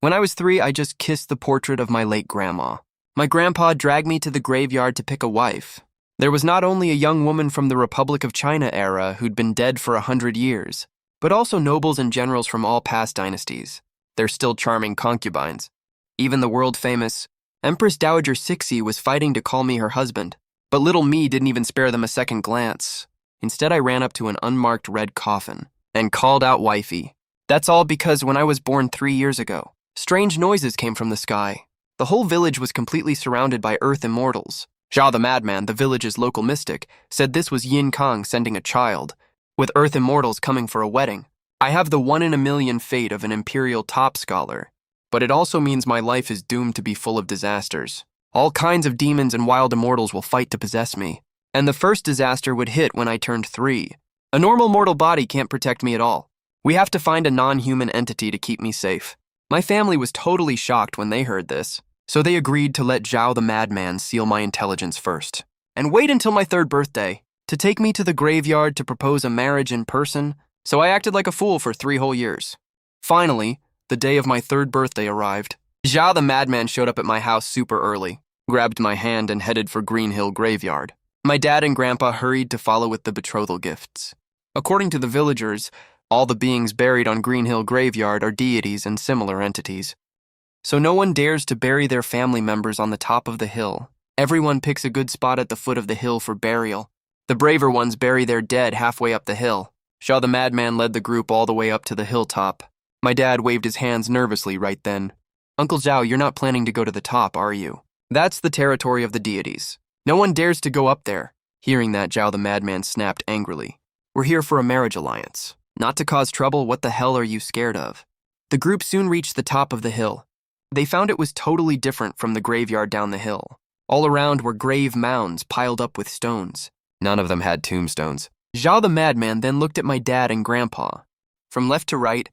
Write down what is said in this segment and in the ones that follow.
When I was 3, I just kissed the portrait of my late grandma. My grandpa dragged me to the graveyard to pick a wife. There was not only a young woman from the Republic of China era who'd been dead for 100 years, but also nobles and generals from all past dynasties. They're still charming concubines. Even the world-famous Empress Dowager Cixi was fighting to call me her husband, but little me didn't even spare them a second glance. Instead, I ran up to an unmarked red coffin and called out wifey. That's all because when I was born 3 years ago, strange noises came from the sky. The whole village was completely surrounded by earth immortals. Zhao the madman, the village's local mystic, said this was Yin Kang sending a child, with earth immortals coming for a wedding. I have the 1 in a million fate of an imperial top scholar, but it also means my life is doomed to be full of disasters. All kinds of demons and wild immortals will fight to possess me, and the first disaster would hit when I turned 3. A normal mortal body can't protect me at all. We have to find a non-human entity to keep me safe. My family was totally shocked when they heard this, so they agreed to let Zhao the madman seal my intelligence first, and wait until my 3rd birthday to take me to the graveyard to propose a marriage in person, so I acted like a fool for 3 whole years. Finally, the day of my 3rd birthday arrived. Zhao the madman showed up at my house super early, grabbed my hand and headed for Green Hill Graveyard. My dad and grandpa hurried to follow with the betrothal gifts. According to the villagers, all the beings buried on Green Hill Graveyard are deities and similar entities. So no one dares to bury their family members on the top of the hill. Everyone picks a good spot at the foot of the hill for burial. The braver ones bury their dead halfway up the hill. Zhao the madman led the group all the way up to the hilltop. My dad waved his hands nervously right then. Uncle Zhao, you're not planning to go to the top, are you? That's the territory of the deities. No one dares to go up there. Hearing that, Zhao the madman snapped angrily. We're here for a marriage alliance. Not to cause trouble. What the hell are you scared of? The group soon reached the top of the hill. They found it was totally different from the graveyard down the hill. All around were grave mounds piled up with stones. None of them had tombstones. Zhao the madman then looked at my dad and grandpa. From left to right,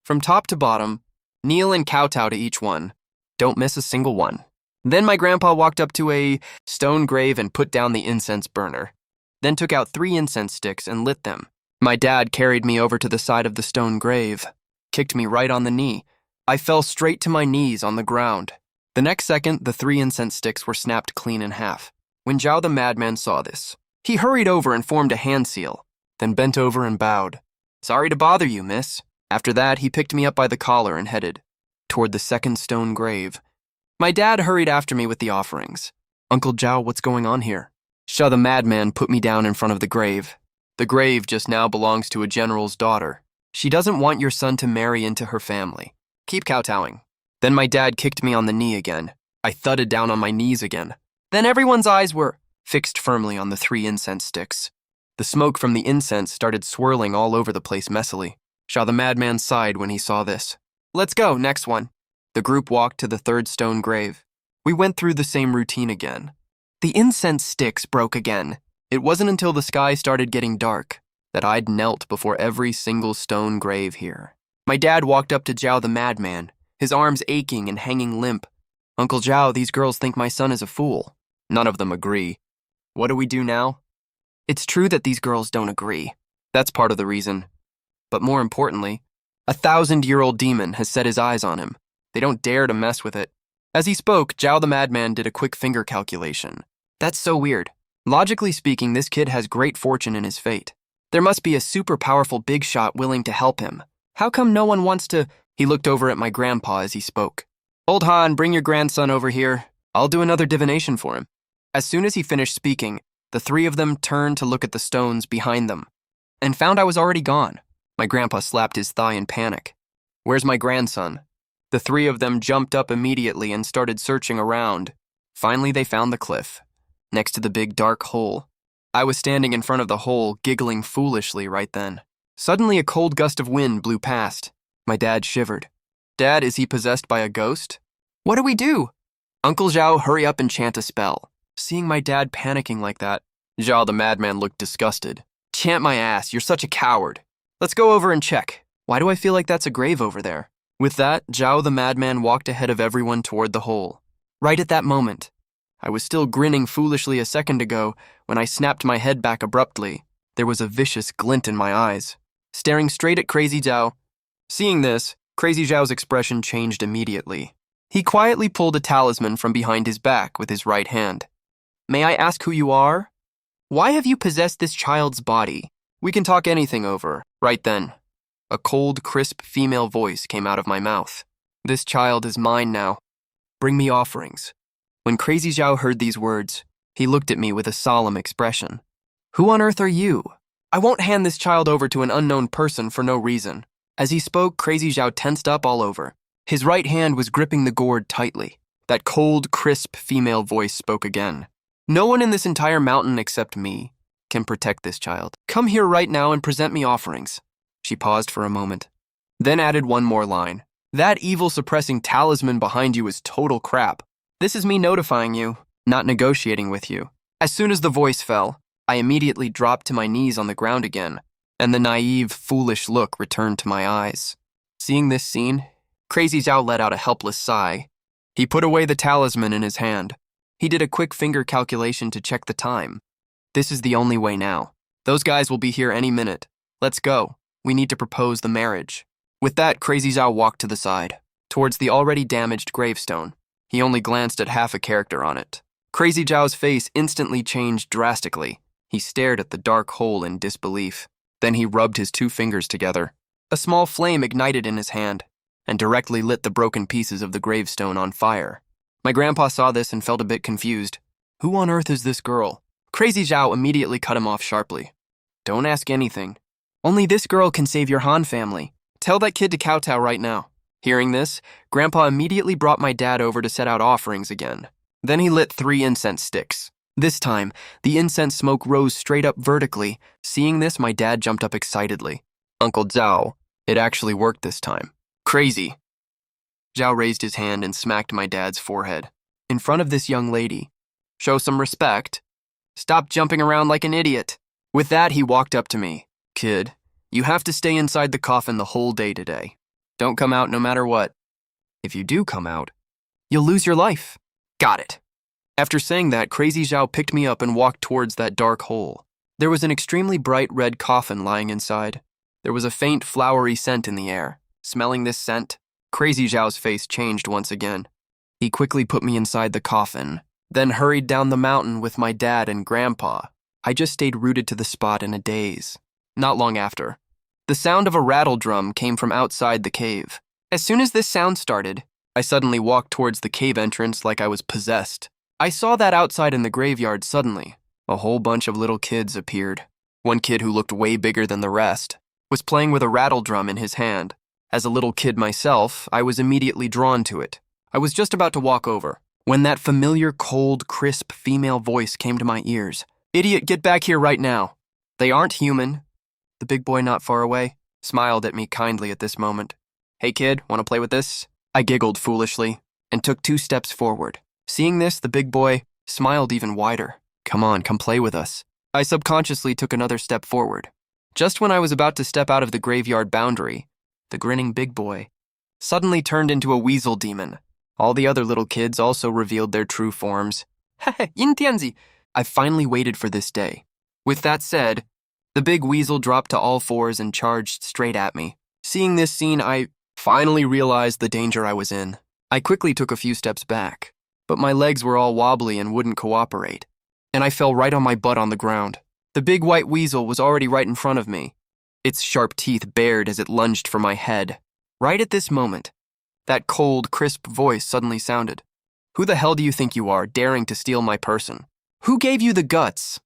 from top to bottom, kneel and kowtow to each one. Don't miss a single one. Then my grandpa walked up to a stone grave and put down the incense burner. Then took out 3 incense sticks and lit them. My dad carried me over to the side of the stone grave, kicked me right on the knee. I fell straight to my knees on the ground. The next second, the 3 incense sticks were snapped clean in half. When Zhao the madman saw this, he hurried over and formed a hand seal, then bent over and bowed. Sorry to bother you, miss. After that, he picked me up by the collar and headed toward the 2nd stone grave. My dad hurried after me with the offerings. Uncle Zhao, what's going on here? Zhao the madman put me down in front of the grave. The grave just now belongs to a general's daughter. She doesn't want your son to marry into her family. Keep kowtowing. Then my dad kicked me on the knee again. I thudded down on my knees again. Then everyone's eyes were fixed firmly on the 3 incense sticks. The smoke from the incense started swirling all over the place messily. Zhao the madman sighed when he saw this. Let's go, next one. The group walked to the 3rd stone grave. We went through the same routine again. The incense sticks broke again. It wasn't until the sky started getting dark that I'd knelt before every single stone grave here. My dad walked up to Zhao the madman, his arms aching and hanging limp. Uncle Zhao, these girls think my son is a fool. None of them agree. What do we do now? It's true that these girls don't agree. That's part of the reason. But more importantly, a 1,000-year-old demon has set his eyes on him. They don't dare to mess with it. As he spoke, Zhao the madman did a quick finger calculation. That's so weird. Logically speaking, this kid has great fortune in his fate. There must be a super powerful big shot willing to help him. How come no one wants to? He looked over at my grandpa as he spoke. Old Han, bring your grandson over here. I'll do another divination for him. As soon as he finished speaking, the 3 of them turned to look at the stones behind them and found I was already gone. My grandpa slapped his thigh in panic. Where's my grandson? The 3 of them jumped up immediately and started searching around. Finally, they found the cliff, next to the big dark hole. I was standing in front of the hole, giggling foolishly right then. Suddenly, a cold gust of wind blew past. My dad shivered. Dad, is he possessed by a ghost? What do we do? Uncle Zhao, hurry up and chant a spell. Seeing my dad panicking like that, Zhao the madman looked disgusted. Chant my ass, you're such a coward. Let's go over and check. Why do I feel like that's a grave over there? With that, Zhao the madman walked ahead of everyone toward the hole. Right at that moment, I was still grinning foolishly a second ago when I snapped my head back abruptly. There was a vicious glint in my eyes, staring straight at Crazy Zhao. Seeing this, Crazy Zhao's expression changed immediately. He quietly pulled a talisman from behind his back with his right hand. May I ask who you are? Why have you possessed this child's body? We can talk anything over. Right then, a cold, crisp female voice came out of my mouth. This child is mine now. Bring me offerings. When Crazy Zhao heard these words, he looked at me with a solemn expression. Who on earth are you? I won't hand this child over to an unknown person for no reason. As he spoke, Crazy Zhao tensed up all over. His right hand was gripping the gourd tightly. That cold, crisp female voice spoke again. No one in this entire mountain except me can protect this child. Come here right now and present me offerings. She paused for a moment, then added one more line. That evil-suppressing talisman behind you is total crap. This is me notifying you, not negotiating with you. As soon as the voice fell, I immediately dropped to my knees on the ground again, and the naive, foolish look returned to my eyes. Seeing this scene, Crazy Zhao let out a helpless sigh. He put away the talisman in his hand. He did a quick finger calculation to check the time. This is the only way now. Those guys will be here any minute. Let's go. We need to propose the marriage. With that, Crazy Zhao walked to the side, towards the already damaged gravestone. He only glanced at half a character on it. Crazy Zhao's face instantly changed drastically. He stared at the dark hole in disbelief. Then he rubbed his two fingers together. A small flame ignited in his hand and directly lit the broken pieces of the gravestone on fire. My grandpa saw this and felt a bit confused. Who on earth is this girl? Crazy Zhao immediately cut him off sharply. Don't ask anything. Only this girl can save your Han family. Tell that kid to kowtow right now. Hearing this, Grandpa immediately brought my dad over to set out offerings again. Then he lit 3 incense sticks. This time, the incense smoke rose straight up vertically. Seeing this, my dad jumped up excitedly. Uncle Zhao, it actually worked this time. Crazy. Zhao raised his hand and smacked my dad's forehead. In front of this young lady. Show some respect. Stop jumping around like an idiot. With that, he walked up to me. Kid, you have to stay inside the coffin the whole day today. Don't come out no matter what. If you do come out, you'll lose your life. Got it. After saying that, Crazy Zhao picked me up and walked towards that dark hole. There was an extremely bright red coffin lying inside. There was a faint flowery scent in the air. Smelling this scent, Crazy Zhao's face changed once again. He quickly put me inside the coffin, then hurried down the mountain with my dad and Grandpa. I just stayed rooted to the spot in a daze. Not long after, the sound of a rattle drum came from outside the cave. As soon as this sound started, I suddenly walked towards the cave entrance like I was possessed. I saw that outside in the graveyard suddenly, a whole bunch of little kids appeared. One kid who looked way bigger than the rest was playing with a rattle drum in his hand. As a little kid myself, I was immediately drawn to it. I was just about to walk over when that familiar, cold, crisp female voice came to my ears. Idiot, get back here right now. They aren't human. The big boy not far away smiled at me kindly at this moment. Hey kid, want to play with this? I giggled foolishly and took 2 steps forward. Seeing this, the big boy smiled even wider. Come on, come play with us. I subconsciously took another step forward. Just when I was about to step out of the graveyard boundary, the grinning big boy suddenly turned into a weasel demon. All the other little kids also revealed their true forms. Intianzi. I finally waited for this day. With that said, the big weasel dropped to all 4s and charged straight at me. Seeing this scene, I finally realized the danger I was in. I quickly took a few steps back, but my legs were all wobbly and wouldn't cooperate, and I fell right on my butt on the ground. The big white weasel was already right in front of me. Its sharp teeth bared as it lunged for my head. Right at this moment, that cold, crisp voice suddenly sounded. Who the hell do you think you are, daring to steal my person? Who gave you the guts?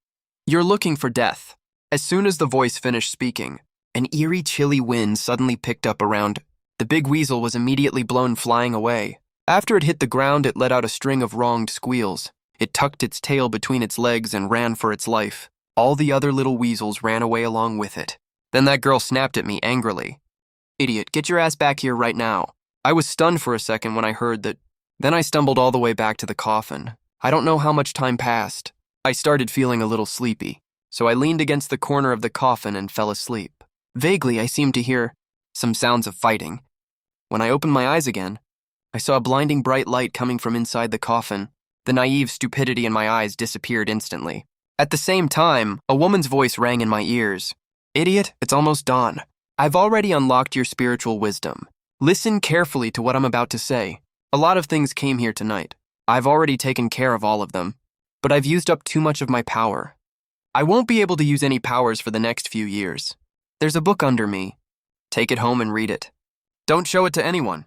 You're looking for death. As soon as the voice finished speaking, an eerie, chilly wind suddenly picked up around. The big weasel was immediately blown flying away. After it hit the ground, it let out a string of wronged squeals. It tucked its tail between its legs and ran for its life. All the other little weasels ran away along with it. Then that girl snapped at me angrily. Idiot, get your ass back here right now. I was stunned for a second when I heard that. Then I stumbled all the way back to the coffin. I don't know how much time passed. I started feeling a little sleepy, so I leaned against the corner of the coffin and fell asleep. Vaguely, I seemed to hear some sounds of fighting. When I opened my eyes again, I saw a blinding bright light coming from inside the coffin. The naive stupidity in my eyes disappeared instantly. At the same time, a woman's voice rang in my ears. Idiot, it's almost dawn. I've already unlocked your spiritual wisdom. Listen carefully to what I'm about to say. A lot of things came here tonight. I've already taken care of all of them, but I've used up too much of my power. I won't be able to use any powers for the next few years. There's a book under me. Take it home and read it. Don't show it to anyone.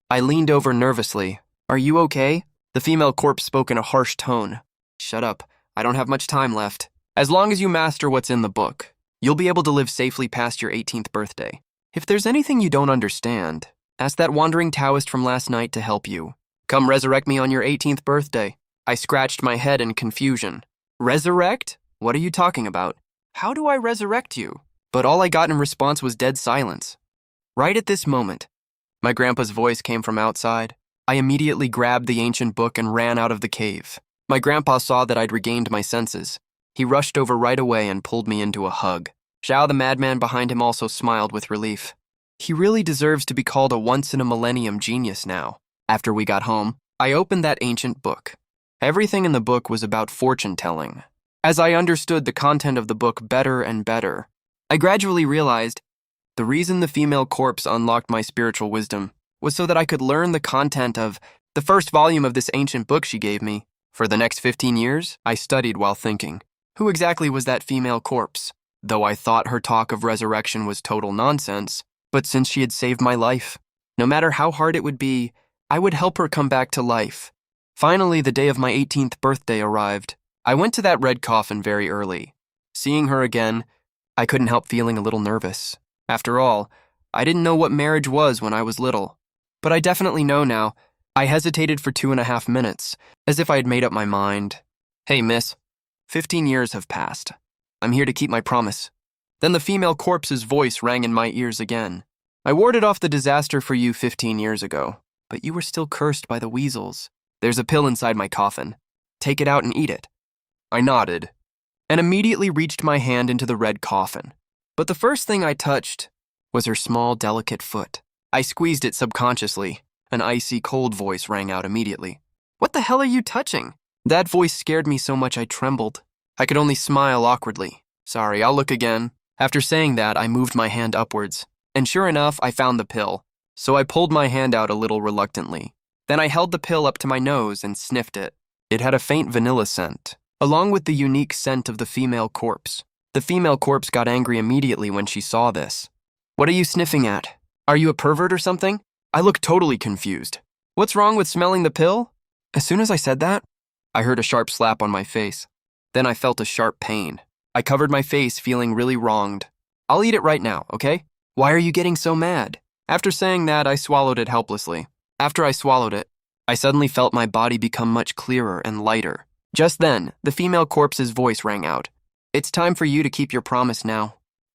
I leaned over nervously. Are you okay? The female corpse spoke in a harsh tone. Shut up. I don't have much time left. As long as you master what's in the book, you'll be able to live safely past your 18th birthday. If there's anything you don't understand, ask that wandering Taoist from last night to help you. Come resurrect me on your 18th birthday. I scratched my head in confusion. Resurrect? What are you talking about? How do I resurrect you? But all I got in response was dead silence. Right at this moment, my grandpa's voice came from outside. I immediately grabbed the ancient book and ran out of the cave. My grandpa saw that I'd regained my senses. He rushed over right away and pulled me into a hug. Zhao, the madman behind him, also smiled with relief. He really deserves to be called a once-in-a-millennium genius now. After we got home, I opened that ancient book. Everything in the book was about fortune-telling. As I understood the content of the book better and better, I gradually realized the reason the female corpse unlocked my spiritual wisdom was so that I could learn the content of the first volume of this ancient book she gave me. For the next 15 years, I studied while thinking. Who exactly was that female corpse? Though I thought her talk of resurrection was total nonsense, but since she had saved my life, no matter how hard it would be, I would help her come back to life. Finally, the day of my 18th birthday arrived. I went to that red coffin very early. Seeing her again, I couldn't help feeling a little nervous. After all, I didn't know what marriage was when I was little. But I definitely know now. I hesitated for 2.5 minutes, as if I had made up my mind. Hey, miss. 15 years have passed. I'm here to keep my promise. Then the female corpse's voice rang in my ears again. I warded off the disaster for you 15 years ago, but you were still cursed by the weasels. There's a pill inside my coffin. Take it out and eat it. I nodded, and immediately reached my hand into the red coffin. But the first thing I touched was her small, delicate foot. I squeezed it subconsciously. An icy, cold voice rang out immediately. What the hell are you touching? That voice scared me so much I trembled. I could only smile awkwardly. Sorry, I'll look again. After saying that, I moved my hand upwards, and sure enough, I found the pill. So I pulled my hand out a little reluctantly. Then I held the pill up to my nose and sniffed it. It had a faint vanilla scent, along with the unique scent of the female corpse. The female corpse got angry immediately when she saw this. What are you sniffing at? Are you a pervert or something? I looked totally confused. What's wrong with smelling the pill? As soon as I said that, I heard a sharp slap on my face. Then I felt a sharp pain. I covered my face, feeling really wronged. I'll eat it right now, okay? Why are you getting so mad? After saying that, I swallowed it helplessly. After I swallowed it, I suddenly felt my body become much clearer and lighter. Just then, the female corpse's voice rang out. It's time for you to keep your promise now.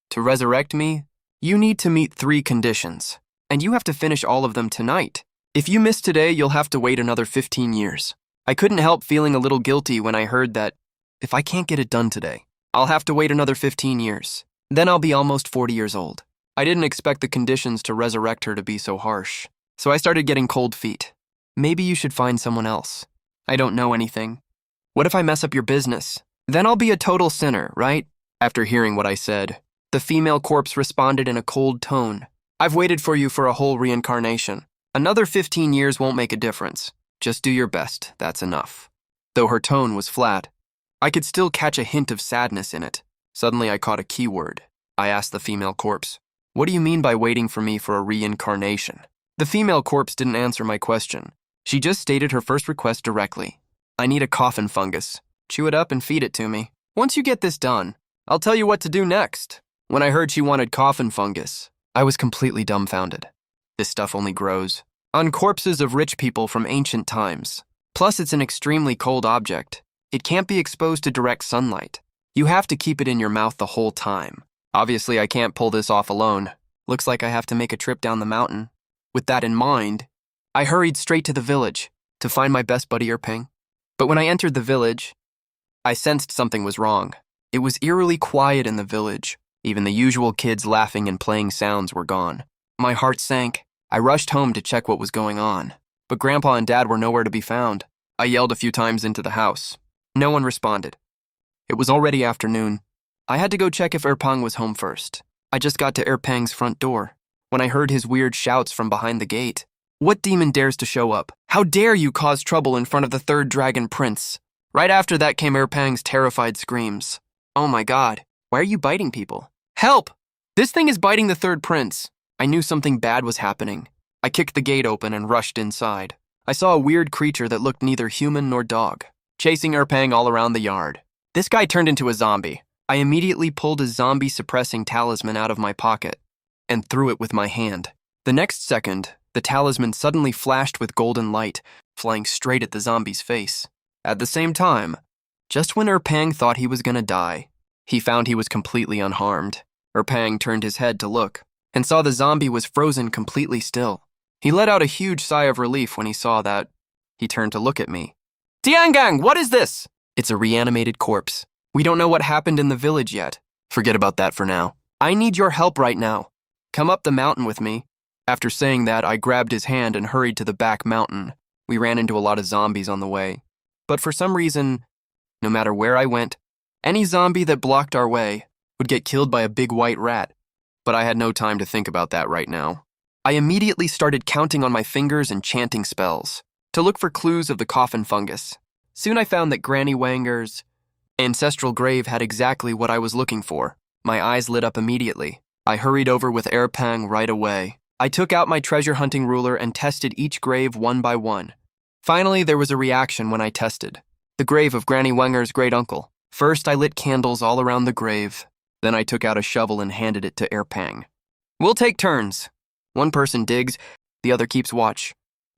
To resurrect me, you need to meet 3 conditions, and you have to finish all of them tonight. If you miss today, you'll have to wait another 15 years. I couldn't help feeling a little guilty when I heard that if I can't get it done today, I'll have to wait another 15 years. Then I'll be almost 40 years old. I didn't expect the conditions to resurrect her to be so harsh, so I started getting cold feet. Maybe you should find someone else. I don't know anything. What if I mess up your business? Then I'll be a total sinner, right? After hearing what I said, the female corpse responded in a cold tone. I've waited for you for a whole reincarnation. Another 15 years won't make a difference. Just do your best, that's enough. Though her tone was flat, I could still catch a hint of sadness in it. Suddenly I caught a keyword. I asked the female corpse, what do you mean by waiting for me for a reincarnation? The female corpse didn't answer my question. She just stated her first request directly. I need a coffin fungus. Chew it up and feed it to me. Once you get this done, I'll tell you what to do next. When I heard she wanted coffin fungus, I was completely dumbfounded. This stuff only grows on corpses of rich people from ancient times. Plus, it's an extremely cold object. It can't be exposed to direct sunlight. You have to keep it in your mouth the whole time. Obviously, I can't pull this off alone. Looks like I have to make a trip down the mountain. With that in mind, I hurried straight to the village to find my best buddy Erping. But when I entered the village, I sensed something was wrong. It was eerily quiet in the village. Even the usual kids laughing and playing sounds were gone. My heart sank. I rushed home to check what was going on. But Grandpa and Dad were nowhere to be found. I yelled a few times into the house. No one responded. It was already afternoon. I had to go check if Erpang was home first. I just got to Erpang's front door. when I heard his weird shouts from behind the gate. What demon dares to show up? How dare you cause trouble in front of the third dragon prince? Right after that came Erpang's terrified screams. Oh my god, why are you biting people? Help! This thing is biting the third prince. I knew something bad was happening. I kicked the gate open and rushed inside. I saw a weird creature that looked neither human nor dog, chasing Erpang all around the yard. This guy turned into a zombie. I immediately pulled a zombie-suppressing talisman out of my pocket and threw it with my hand. The next second, the talisman suddenly flashed with golden light, flying straight at the zombie's face. At the same time, just when Erpang thought he was gonna die, he found he was completely unharmed. Erpang turned his head to look and saw the zombie was frozen completely still. He let out a huge sigh of relief when he saw that. He turned to look at me. Tiangang, what is this? It's a reanimated corpse. We don't know what happened in the village yet. Forget about that for now. I need your help right now. Come up the mountain with me. After saying that, I grabbed his hand and hurried to the back mountain. We ran into a lot of zombies on the way. But for some reason, no matter where I went, any zombie that blocked our way would get killed by a big white rat. But I had no time to think about that right now. I immediately started counting on my fingers and chanting spells to look for clues of the coffin fungus. Soon I found that Granny Wanger's ancestral grave had exactly what I was looking for. My eyes lit up immediately. I hurried over with Erpang right away. I took out my treasure hunting ruler and tested each grave one by one. Finally, there was a reaction when I tested the grave of Granny Wanger's great-uncle. First, I lit candles all around the grave. Then I took out a shovel and handed it to Erpang. We'll take turns. One person digs, the other keeps watch.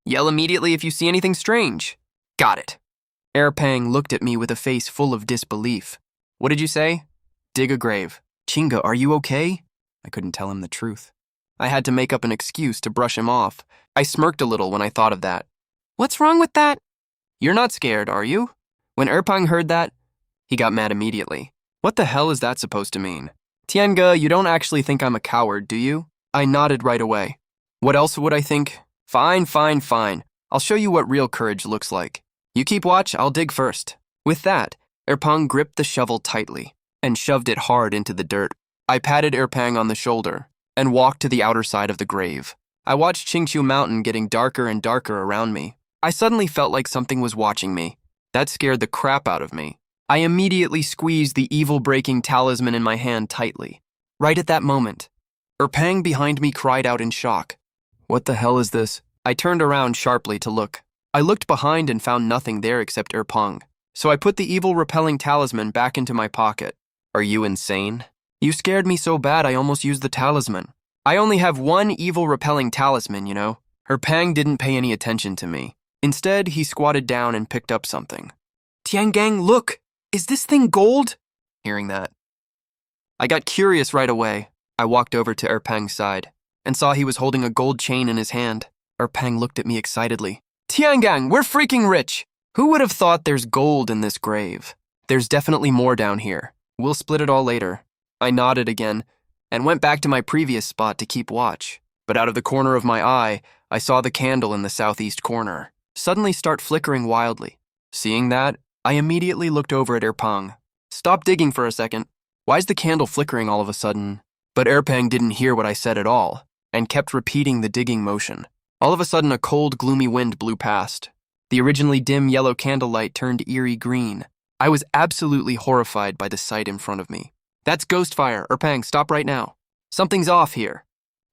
Yell immediately if you see anything strange. Got it. Erpang looked at me with a face full of disbelief. What did you say? Dig a grave. Chinga, are you okay? I couldn't tell him the truth. I had to make up an excuse to brush him off. I smirked a little when I thought of that. What's wrong with that? You're not scared, are you? When Erpang heard that, he got mad immediately. What the hell is that supposed to mean? Tianga, you don't actually think I'm a coward, do you? I nodded right away. What else would I think? Fine. I'll show you what real courage looks like. You keep watch, I'll dig first. With that, Erpang gripped the shovel tightly and shoved it hard into the dirt. I patted Erpang on the shoulder and walked to the outer side of the grave. I watched Qingqiu Mountain getting darker and darker around me. I suddenly felt like something was watching me. That scared the crap out of me. I immediately squeezed the evil-breaking talisman in my hand tightly. Right at that moment, Erpang behind me cried out in shock. What the hell is this? I turned around sharply to look. I looked behind and found nothing there except Erpang. So I put the evil-repelling talisman back into my pocket. Are you insane? You scared me so bad I almost used the talisman. I only have one evil-repelling talisman, you know. Erpang didn't pay any attention to me. Instead, he squatted down and picked up something. Tiangang, look! Is this thing gold? Hearing that, I got curious right away. I walked over to Erpang's side and saw he was holding a gold chain in his hand. Erpang looked at me excitedly. Tiangang, we're freaking rich! Who would have thought there's gold in this grave? There's definitely more down here. We'll split it all later. I nodded again and went back to my previous spot to keep watch. But out of the corner of my eye, I saw the candle in the southeast corner suddenly start flickering wildly. Seeing that, I immediately looked over at Erpang. Stop digging for a second. Why's the candle flickering all of a sudden? But Erpang didn't hear what I said at all and kept repeating the digging motion. All of a sudden, a cold, gloomy wind blew past. The originally dim yellow candlelight turned eerie green. I was absolutely horrified by the sight in front of me. That's ghost fire. Erpang, stop right now. Something's off here.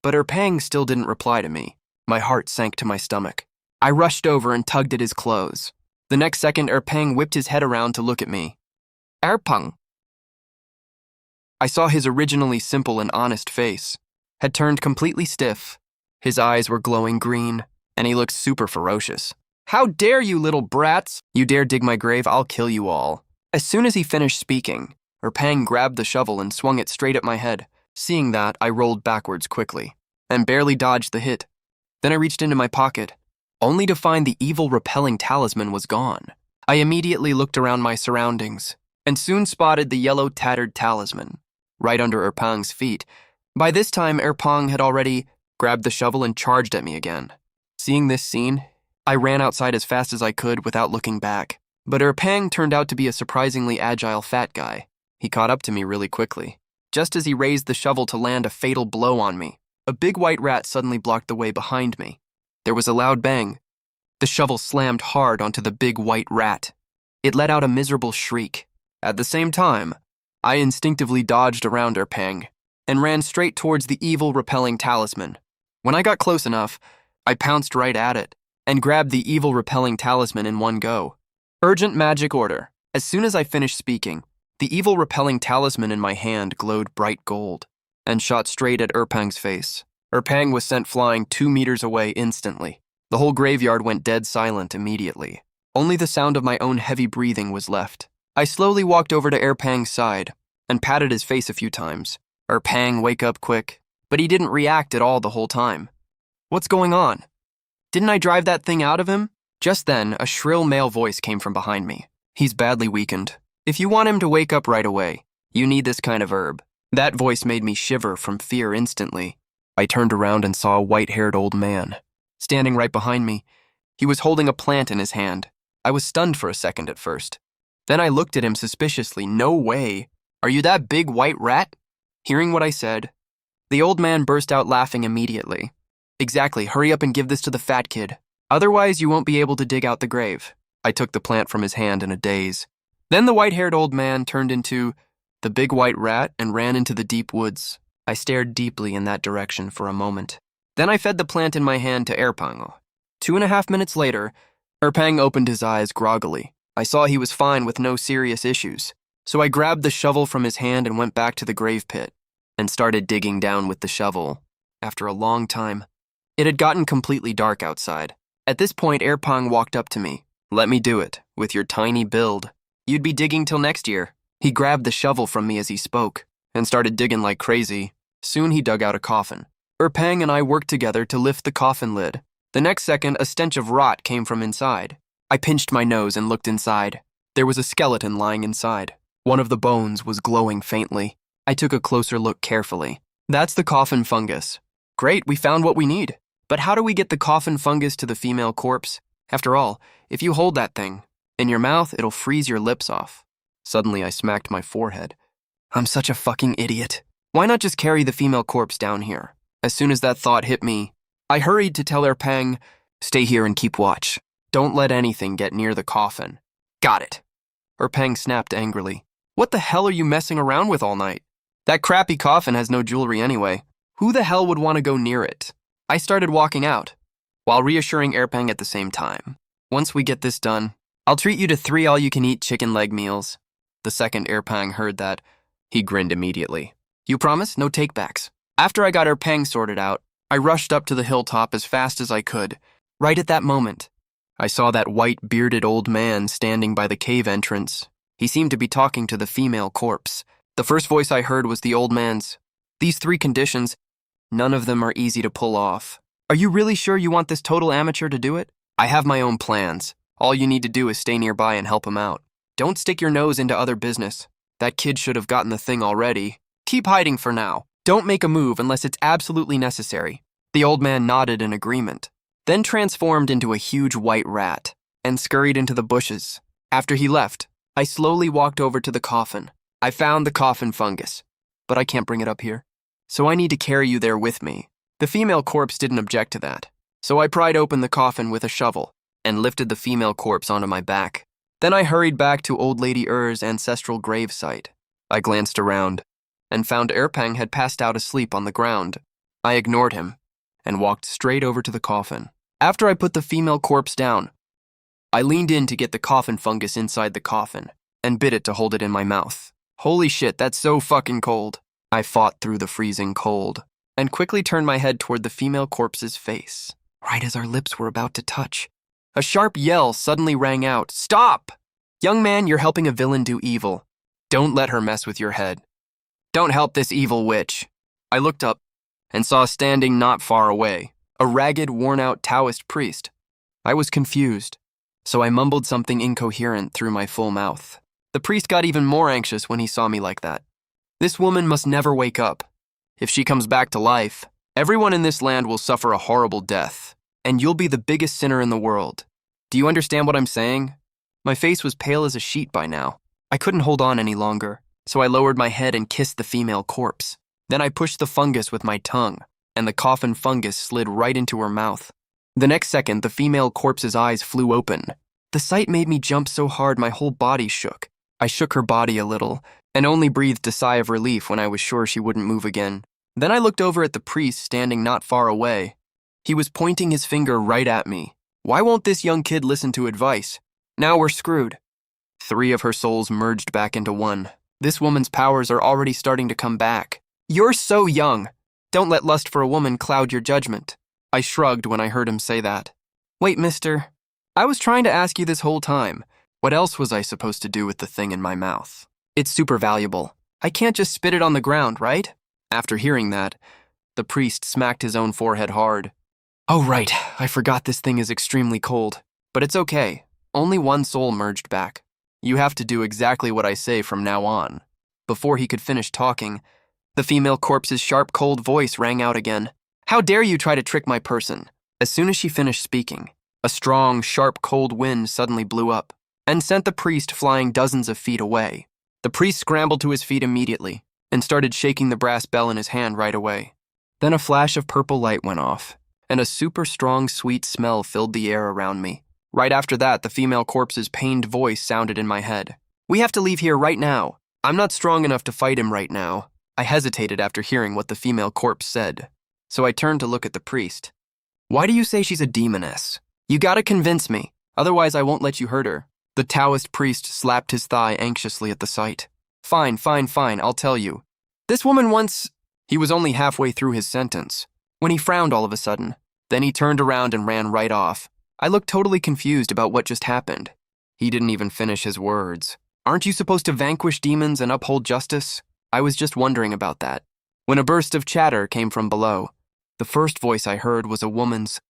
But Erpang still didn't reply to me. My heart sank to my stomach. I rushed over and tugged at his clothes. The next second, Erpang whipped his head around to look at me. Erpang. I saw his originally simple and honest face had turned completely stiff. His eyes were glowing green, and he looked super ferocious. How dare you, little brats! You dare dig my grave, I'll kill you all. As soon as he finished speaking, Erpang grabbed the shovel and swung it straight at my head. Seeing that, I rolled backwards quickly and barely dodged the hit. Then I reached into my pocket, only to find the evil-repelling talisman was gone. I immediately looked around my surroundings and soon spotted the yellow tattered talisman right under Erpang's feet. By this time, Erpang had already grabbed the shovel and charged at me again. Seeing this scene, I ran outside as fast as I could without looking back. But Erpang turned out to be a surprisingly agile fat guy. He caught up to me really quickly, just as he raised the shovel to land a fatal blow on me. a big white rat suddenly blocked the way behind me. There was a loud bang. The shovel slammed hard onto the big white rat. It let out a miserable shriek. At the same time, I instinctively dodged around Erpang and ran straight towards the evil repelling talisman. When I got close enough, I pounced right at it and grabbed the evil repelling talisman in one go. Urgent magic order. As soon as I finished speaking, the evil repelling talisman in my hand glowed bright gold and shot straight at Erpang's face. Erpang was sent flying 2 meters away instantly. The whole graveyard went dead silent immediately. Only the sound of my own heavy breathing was left. I slowly walked over to Erpang's side and patted his face a few times. Erpang, wake up quick. But he didn't react at all the whole time. What's going on? Didn't I drive that thing out of him? Just then, a shrill male voice came from behind me. He's badly weakened. If you want him to wake up right away, you need this kind of herb. That voice made me shiver from fear instantly. I turned around and saw a white-haired old man. Standing right behind me, he was holding a plant in his hand. I was stunned for a second at first. Then I looked at him suspiciously. No way. Are you that big white rat? Hearing what I said, the old man burst out laughing immediately. Exactly, hurry up and give this to the fat kid. Otherwise, you won't be able to dig out the grave. I took the plant from his hand in a daze. Then the white-haired old man turned into the big white rat and ran into the deep woods. I stared deeply in that direction for a moment. Then I fed the plant in my hand to Erpang. 2.5 minutes later, Erpang opened his eyes groggily. I saw he was fine with no serious issues. So I grabbed the shovel from his hand and went back to the grave pit and started digging down with the shovel. After a long time, it had gotten completely dark outside. At this point, Erpang walked up to me. Let me do it, with your tiny build. You'd be digging till next year. He grabbed the shovel from me as he spoke and started digging like crazy. Soon he dug out a coffin. Erpang and I worked together to lift the coffin lid. The next second, a stench of rot came from inside. I pinched my nose and looked inside. There was a skeleton lying inside. One of the bones was glowing faintly. I took a closer look carefully. That's the coffin fungus. Great, we found what we need. But how do we get the coffin fungus to the female corpse? After all, if you hold that thing in your mouth, it'll freeze your lips off. Suddenly, I smacked my forehead. I'm such a fucking idiot. Why not just carry the female corpse down here? As soon as that thought hit me, I hurried to tell Erpang, stay here and keep watch. Don't let anything get near the coffin. Got it. Erpang snapped angrily. What the hell are you messing around with all night? That crappy coffin has no jewelry anyway. Who the hell would want to go near it? I started walking out, while reassuring Erpang at the same time. Once we get this done, I'll treat you to 3 all-you-can-eat chicken leg meals. The second Erpang heard that, he grinned immediately. You promise? No takebacks. After I got Erpang sorted out, I rushed up to the hilltop as fast as I could. Right at that moment, I saw that white, bearded old man standing by the cave entrance. He seemed to be talking to the female corpse. The first voice I heard was the old man's. These 3 conditions, none of them are easy to pull off. Are you really sure you want this total amateur to do it? I have my own plans. All you need to do is stay nearby and help him out. Don't stick your nose into other business. That kid should have gotten the thing already. Keep hiding for now. Don't make a move unless it's absolutely necessary. The old man nodded in agreement, then transformed into a huge white rat and scurried into the bushes. After he left, I slowly walked over to the coffin. I found the coffin fungus, but I can't bring it up here. So I need to carry you there with me. The female corpse didn't object to that, so I pried open the coffin with a shovel and lifted the female corpse onto my back. Then I hurried back to Old Lady Er's ancestral grave site. I glanced around and found Erpang had passed out asleep on the ground. I ignored him and walked straight over to the coffin. After I put the female corpse down, I leaned in to get the coffin fungus inside the coffin and bit it to hold it in my mouth. Holy shit, that's so fucking cold. I fought through the freezing cold and quickly turned my head toward the female corpse's face. Right as our lips were about to touch, a sharp yell suddenly rang out. Stop! Young man, you're helping a villain do evil. Don't let her mess with your head. Don't help this evil witch. I looked up and saw standing not far away a ragged, worn-out Taoist priest. I was confused, so I mumbled something incoherent through my full mouth. The priest got even more anxious when he saw me like that. This woman must never wake up. If she comes back to life, everyone in this land will suffer a horrible death, and you'll be the biggest sinner in the world. Do you understand what I'm saying? My face was pale as a sheet by now. I couldn't hold on any longer, so I lowered my head and kissed the female corpse. Then I pushed the fungus with my tongue. and the coffin fungus slid right into her mouth. The next second, the female corpse's eyes flew open. The sight made me jump so hard my whole body shook. I shook her body a little, and only breathed a sigh of relief when I was sure she wouldn't move again. Then I looked over at the priest standing not far away. He was pointing his finger right at me. Why won't this young kid listen to advice? Now we're screwed. 3 of her souls merged back into one. This woman's powers are already starting to come back. You're so young. Don't let lust for a woman cloud your judgment. I shrugged when I heard him say that. Wait, mister. I was trying to ask you this whole time. What else was I supposed to do with the thing in my mouth? It's super valuable. I can't just spit it on the ground, right? After hearing that, the priest smacked his own forehead hard. Oh, right. I forgot this thing is extremely cold. But it's okay. Only 1 soul merged back. You have to do exactly what I say from now on. Before he could finish talking, the female corpse's sharp, cold voice rang out again. How dare you try to trick my person? As soon as she finished speaking, a strong, sharp, cold wind suddenly blew up and sent the priest flying dozens of feet away. The priest scrambled to his feet immediately and started shaking the brass bell in his hand right away. Then a flash of purple light went off, and a super strong, sweet smell filled the air around me. Right after that, the female corpse's pained voice sounded in my head. We have to leave here right now. I'm not strong enough to fight him right now. I hesitated after hearing what the female corpse said, so I turned to look at the priest. Why do you say she's a demoness? You gotta convince me, otherwise I won't let you hurt her. The Taoist priest slapped his thigh anxiously at the sight. Fine, I'll tell you. This woman once... He was only halfway through his sentence, when he frowned all of a sudden. Then he turned around and ran right off. I looked totally confused about what just happened. He didn't even finish his words. Aren't you supposed to vanquish demons and uphold justice? I was just wondering about that, when a burst of chatter came from below. The first voice I heard was a woman's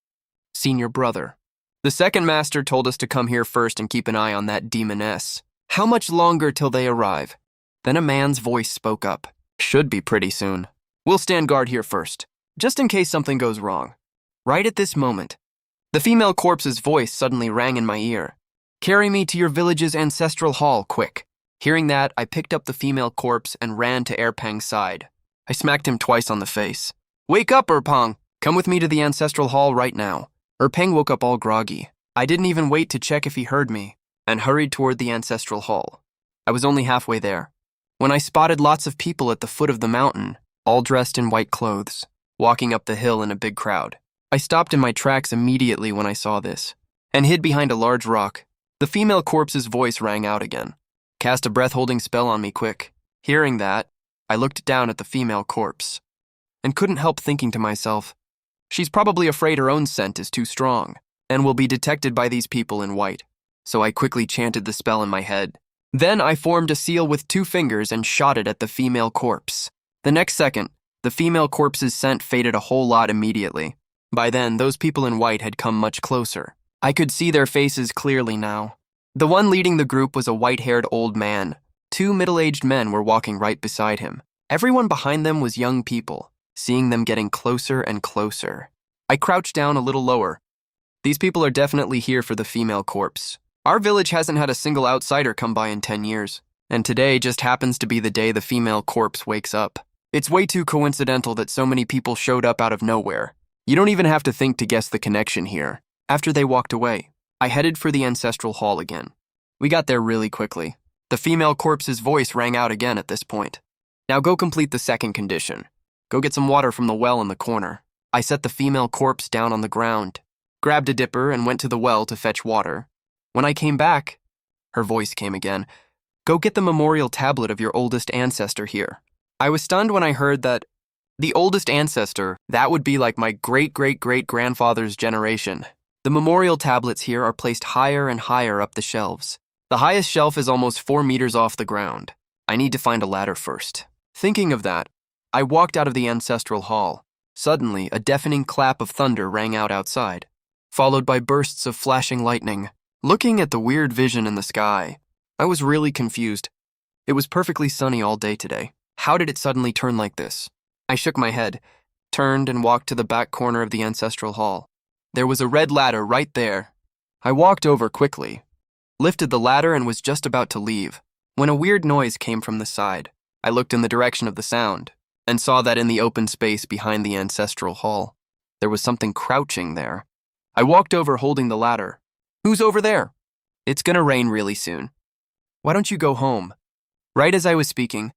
senior brother. The second master told us to come here first and keep an eye on that demoness. How much longer till they arrive? Then a man's voice spoke up. Should be pretty soon. We'll stand guard here first, just in case something goes wrong. Right at this moment, the female corpse's voice suddenly rang in my ear. Carry me to your village's ancestral hall, quick. Hearing that, I picked up the female corpse and ran to Erpang's side. I smacked him twice on the face. Wake up, Erpang! Come with me to the ancestral hall right now. Erpang woke up all groggy. I didn't even wait to check if he heard me, and hurried toward the ancestral hall. I was only halfway there, when I spotted lots of people at the foot of the mountain, all dressed in white clothes, walking up the hill in a big crowd. I stopped in my tracks immediately when I saw this, and hid behind a large rock. The female corpse's voice rang out again. Cast a breath-holding spell on me quick. Hearing that, I looked down at the female corpse, and couldn't help thinking to myself, she's probably afraid her own scent is too strong, and will be detected by these people in white. So I quickly chanted the spell in my head. Then I formed a seal with 2 fingers and shot it at the female corpse. The next second, the female corpse's scent faded a whole lot immediately. By then, those people in white had come much closer. I could see their faces clearly now. The one leading the group was a white-haired old man. 2 middle-aged men were walking right beside him. Everyone behind them was young people, seeing them getting closer and closer. I crouched down a little lower. These people are definitely here for the female corpse. Our village hasn't had a single outsider come by in 10 years, and today just happens to be the day the female corpse wakes up. It's way too coincidental that so many people showed up out of nowhere. You don't even have to think to guess the connection here. After they walked away, I headed for the ancestral hall again. We got there really quickly. The female corpse's voice rang out again at this point. Now go complete the second condition. Go get some water from the well in the corner. I set the female corpse down on the ground, grabbed a dipper and went to the well to fetch water. When I came back, her voice came again. Go get the memorial tablet of your oldest ancestor here. I was stunned when I heard that the oldest ancestor, that would be like my great-great-great-grandfather's generation. The memorial tablets here are placed higher and higher up the shelves. The highest shelf is almost 4 meters off the ground. I need to find a ladder first. Thinking of that, I walked out of the ancestral hall. Suddenly, a deafening clap of thunder rang out outside, followed by bursts of flashing lightning. Looking at the weird vision in the sky, I was really confused. It was perfectly sunny all day today. How did it suddenly turn like this? I shook my head, turned and walked to the back corner of the ancestral hall. There was a red ladder right there. I walked over quickly, lifted the ladder and was just about to leave, when a weird noise came from the side. I looked in the direction of the sound. and saw that in the open space behind the ancestral hall, there was something crouching there. I walked over holding the ladder. Who's over there? It's gonna rain really soon. Why don't you go home? Right as I was speaking,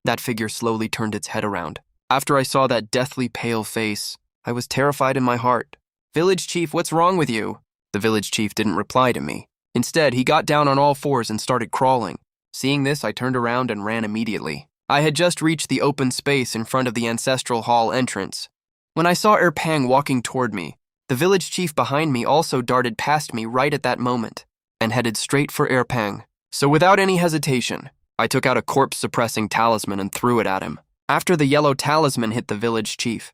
that figure slowly turned its head around. After I saw that deathly pale face, I was terrified in my heart. Village chief, what's wrong with you? The village chief didn't reply to me. Instead, he got down on all fours and started crawling. Seeing this, I turned around and ran immediately. I had just reached the open space in front of the ancestral hall entrance. When I saw Erpang walking toward me, the village chief behind me also darted past me right at that moment and headed straight for Erpang. So without any hesitation, I took out a corpse-suppressing talisman and threw it at him. After the yellow talisman hit the village chief,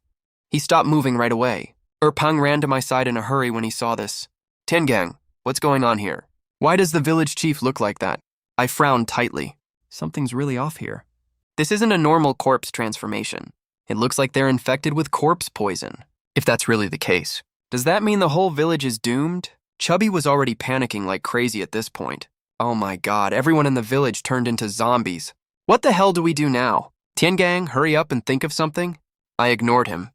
he stopped moving right away. Erpang ran to my side in a hurry when he saw this. Tiangang, what's going on here? Why does the village chief look like that? I frowned tightly. Something's really off here. This isn't a normal corpse transformation. It looks like they're infected with corpse poison. If that's really the case, does that mean the whole village is doomed? Chubby was already panicking like crazy at this point. Oh my god, everyone in the village turned into zombies. What the hell do we do now? Tiangang, hurry up and think of something? I ignored him.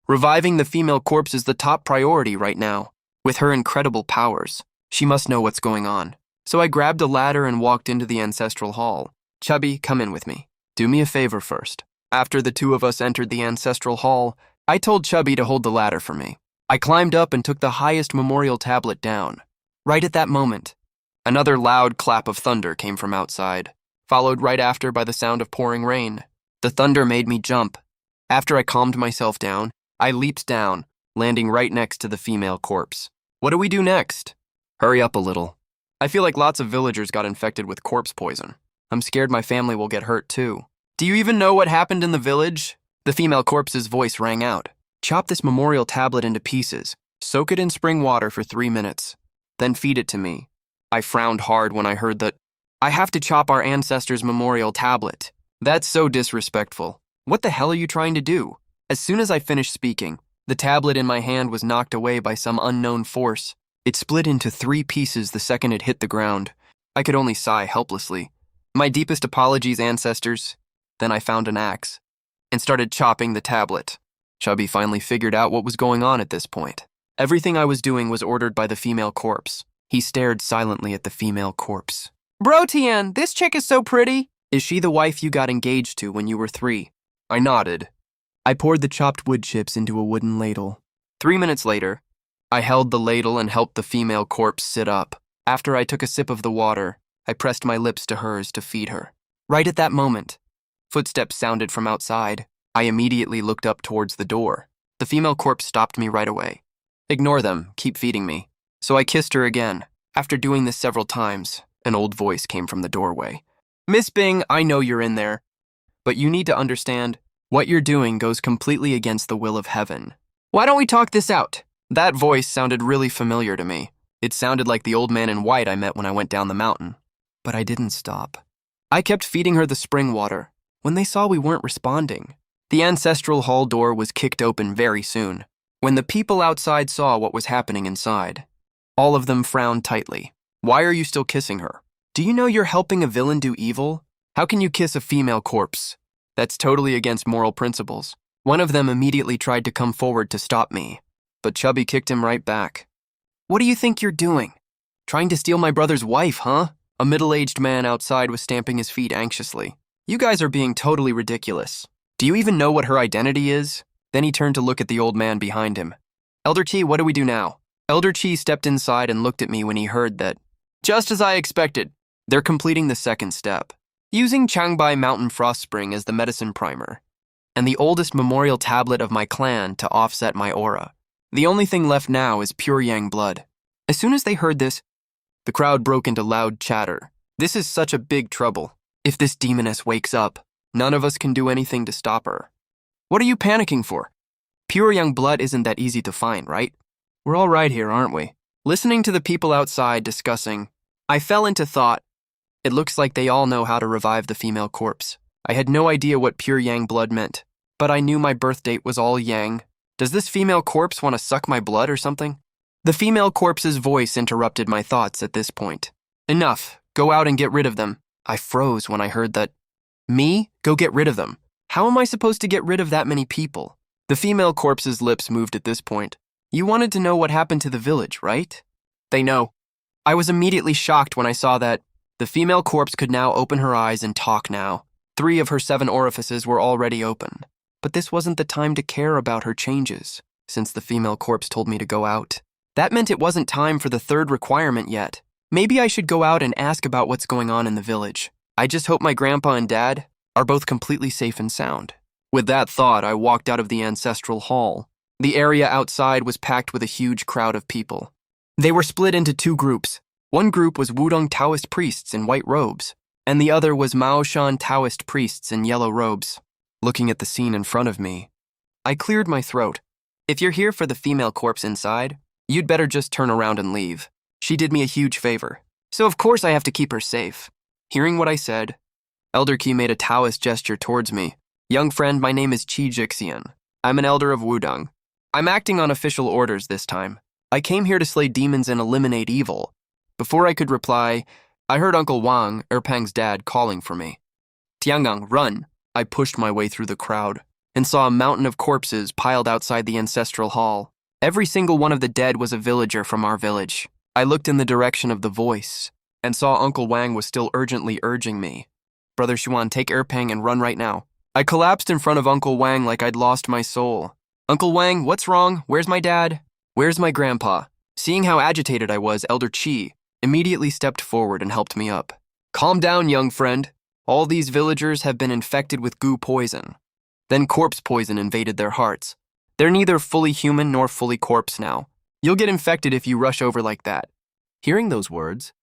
Reviving the female corpse is the top priority right now. With her incredible powers, she must know what's going on. So I grabbed a ladder and walked into the ancestral hall. Chubby, come in with me. Do me a favor first. After the two of us entered the ancestral hall, I told Chubby to hold the ladder for me. I climbed up and took the highest memorial tablet down. Right at that moment, another loud clap of thunder came from outside, followed right after by the sound of pouring rain. The thunder made me jump. After I calmed myself down, I leaped down, landing right next to the female corpse. What do we do next? Hurry up a little. I feel like lots of villagers got infected with corpse poison. I'm scared my family will get hurt too. Do you even know what happened in the village? The female corpse's voice rang out. Chop this memorial tablet into pieces. Soak it in spring water for 3 minutes. Then feed it to me. I frowned hard when I heard that. I have to chop our ancestors' memorial tablet. That's so disrespectful. What the hell are you trying to do? As soon as I finished speaking, the tablet in my hand was knocked away by some unknown force. It split into 3 pieces the second it hit the ground. I could only sigh helplessly. My deepest apologies, ancestors. Then I found an axe and started chopping the tablet. Chubby finally figured out what was going on at this point. Everything I was doing was ordered by the female corpse. He stared silently at the female corpse. Bro, Tian, this chick is so pretty. Is she the wife you got engaged to when you were 3? I nodded. I poured the chopped wood chips into a wooden ladle. 3 minutes later, I held the ladle and helped the female corpse sit up. After I took a sip of the water, I pressed my lips to hers to feed her. Right at that moment, footsteps sounded from outside. I immediately looked up towards the door. The female corpse stopped me right away. Ignore them, keep feeding me. So I kissed her again. After doing this several times, an old voice came from the doorway. Miss Bing, I know you're in there, but you need to understand, what you're doing goes completely against the will of heaven. Why don't we talk this out? That voice sounded really familiar to me. It sounded like the old man in white I met when I went down the mountain. But I didn't stop. I kept feeding her the spring water. When they saw we weren't responding, the ancestral hall door was kicked open very soon. When the people outside saw what was happening inside, all of them frowned tightly. Why are you still kissing her? Do you know you're helping a villain do evil? How can you kiss a female corpse? That's totally against moral principles. One of them immediately tried to come forward to stop me, but Chubby kicked him right back. What do you think you're doing? Trying to steal my brother's wife, huh? A middle-aged man outside was stamping his feet anxiously. You guys are being totally ridiculous. Do you even know what her identity is? Then he turned to look at the old man behind him. Elder Chi, what do we do now? Elder Chi stepped inside and looked at me when he heard that. Just as I expected, they're completing the second step. Using Changbai Mountain Frost Spring as the medicine primer, and the oldest memorial tablet of my clan to offset my aura. The only thing left now is pure yang blood. As soon as they heard this, the crowd broke into loud chatter. This is such a big trouble. If this demoness wakes up, none of us can do anything to stop her. What are you panicking for? Pure young blood isn't that easy to find, right? We're all right here, aren't we? Listening to the people outside discussing, I fell into thought. It looks like they all know how to revive the female corpse. I had no idea what pure yang blood meant, but I knew my birth date was all yang. Does this female corpse want to suck my blood or something? The female corpse's voice interrupted my thoughts at this point. Enough. Go out and get rid of them. I froze when I heard that. Me? Go get rid of them. How am I supposed to get rid of that many people? The female corpse's lips moved at this point. You wanted to know what happened to the village, right? They know. I was immediately shocked when I saw that the female corpse could now open her eyes and talk now. 3 of her 7 orifices were already open. But this wasn't the time to care about her changes, since the female corpse told me to go out. That meant it wasn't time for the 3rd requirement yet. Maybe I should go out and ask about what's going on in the village. I just hope my grandpa and dad are both completely safe and sound. With that thought, I walked out of the ancestral hall. The area outside was packed with a huge crowd of people. They were split into 2 groups. One group was Wudong Taoist priests in white robes, and the other was Maoshan Taoist priests in yellow robes. Looking at the scene in front of me, I cleared my throat. If you're here for the female corpse inside, you'd better just turn around and leave. She did me a huge favor, so of course I have to keep her safe. Hearing what I said, Elder Qi made a Taoist gesture towards me. Young friend, my name is Qi Jixian. I'm an elder of Wudong. I'm acting on official orders this time. I came here to slay demons and eliminate evil. Before I could reply, I heard Uncle Wang, Erpang's dad, calling for me. Tiangang, run! I pushed my way through the crowd and saw a mountain of corpses piled outside the ancestral hall. Every single one of the dead was a villager from our village. I looked in the direction of the voice and saw Uncle Wang was still urgently urging me. Brother Xuan, take Erpang and run right now. I collapsed in front of Uncle Wang like I'd lost my soul. Uncle Wang, what's wrong? Where's my dad? Where's my grandpa? Seeing how agitated I was, Elder Qi immediately stepped forward and helped me up. Calm down, young friend. All these villagers have been infected with goo poison. Then corpse poison invaded their hearts. They're neither fully human nor fully corpse now. You'll get infected if you rush over like that. Hearing those words,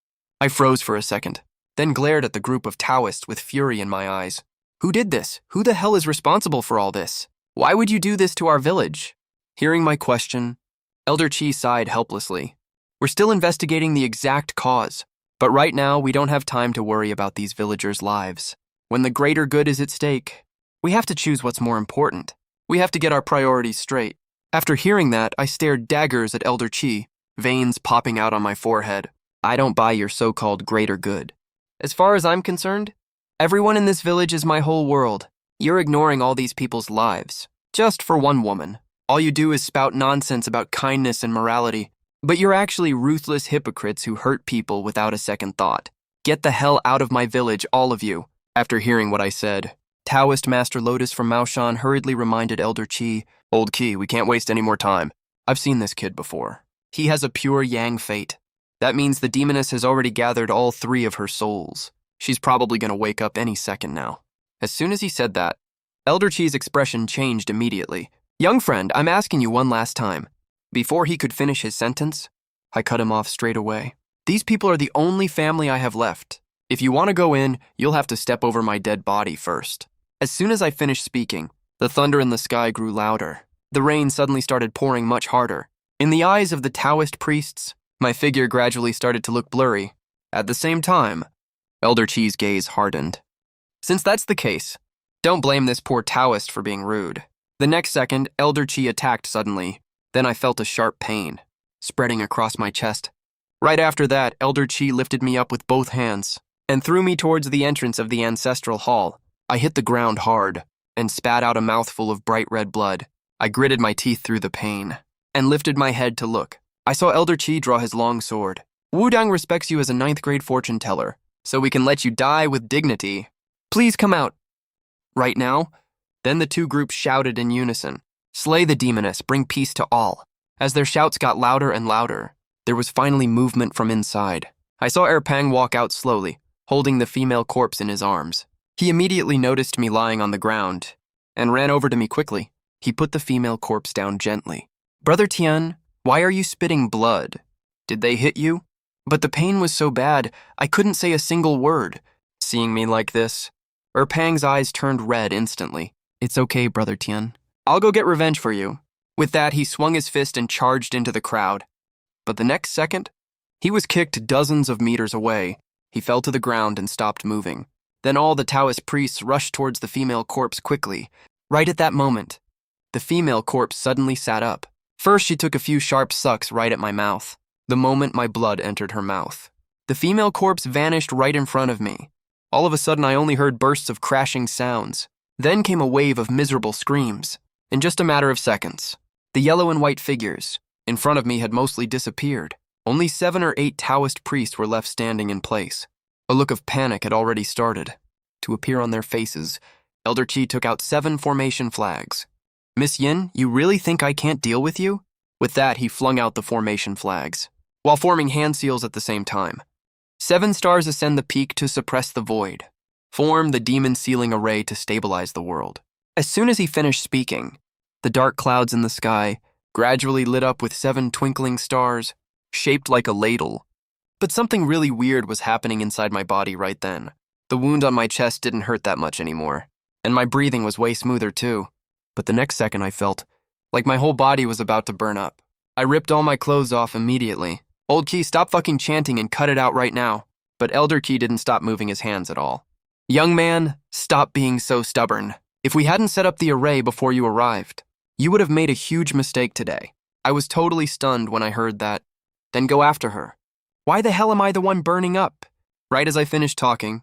I froze for a second, then glared at the group of Taoists with fury in my eyes. Who did this? Who the hell is responsible for all this? Why would you do this to our village? Hearing my question, Elder Qi sighed helplessly. We're still investigating the exact cause, but right now we don't have time to worry about these villagers' lives. When the greater good is at stake, we have to choose what's more important. We have to get our priorities straight. After hearing that, I stared daggers at Elder Qi, veins popping out on my forehead. I don't buy your so-called greater good. As far as I'm concerned, everyone in this village is my whole world. You're ignoring all these people's lives, just for one woman. All you do is spout nonsense about kindness and morality, but you're actually ruthless hypocrites who hurt people without a second thought. Get the hell out of my village, all of you. After hearing what I said, Taoist Master Lotus from Maoshan hurriedly reminded Elder Qi, Old Qi, we can't waste any more time. I've seen this kid before. He has a pure yang fate. That means the demoness has already gathered all 3 of her souls. She's probably going to wake up any second now. As soon as he said that, Elder Qi's expression changed immediately. Young friend, I'm asking you one last time. Before he could finish his sentence, I cut him off straight away. These people are the only family I have left. If you want to go in, you'll have to step over my dead body first. As soon as I finished speaking, the thunder in the sky grew louder. The rain suddenly started pouring much harder. In the eyes of the Taoist priests, my figure gradually started to look blurry. At the same time, Elder Qi's gaze hardened. Since that's the case, don't blame this poor Taoist for being rude. The next second, Elder Qi attacked suddenly. Then I felt a sharp pain spreading across my chest. Right after that, Elder Qi lifted me up with both hands and threw me towards the entrance of the ancestral hall. I hit the ground hard and spat out a mouthful of bright red blood. I gritted my teeth through the pain and lifted my head to look. I saw Elder Qi draw his long sword. Wudong respects you as a 9th grade fortune teller, so we can let you die with dignity. Please come out. Right now? Then the 2 groups shouted in unison. Slay the demoness, bring peace to all. As their shouts got louder and louder, there was finally movement from inside. I saw Erpang walk out slowly, holding the female corpse in his arms. He immediately noticed me lying on the ground and ran over to me quickly. He put the female corpse down gently. Brother Tian, why are you spitting blood? Did they hit you? But the pain was so bad, I couldn't say a single word. Seeing me like this, Erpang's eyes turned red instantly. It's okay, Brother Tian. I'll go get revenge for you. With that, he swung his fist and charged into the crowd. But the next second, he was kicked dozens of meters away. He fell to the ground and stopped moving. Then all the Taoist priests rushed towards the female corpse quickly. Right at that moment, the female corpse suddenly sat up. First, she took a few sharp sucks right at my mouth. The moment my blood entered her mouth, the female corpse vanished right in front of me. All of a sudden, I only heard bursts of crashing sounds. Then came a wave of miserable screams. In just a matter of seconds, the yellow and white figures in front of me had mostly disappeared. Only 7 or 8 Taoist priests were left standing in place. A look of panic had already started to appear on their faces. Elder Chi took out 7 formation flags. "Miss Yin, you really think I can't deal with you?" With that, he flung out the formation flags, while forming hand seals at the same time. 7 stars ascend the peak to suppress the void. Form the demon sealing array to stabilize the world. As soon as he finished speaking, the dark clouds in the sky gradually lit up with 7 twinkling stars, shaped like a ladle. But something really weird was happening inside my body right then. The wound on my chest didn't hurt that much anymore, and my breathing was way smoother too. But the next second I felt like my whole body was about to burn up. I ripped all my clothes off immediately. "Old Key, stop fucking chanting and cut it out right now." But Elder Key didn't stop moving his hands at all. "Young man, stop being so stubborn. If we hadn't set up the array before you arrived, you would have made a huge mistake today." I was totally stunned when I heard that. "Then go after her." "Why the hell am I the one burning up?" Right as I finished talking,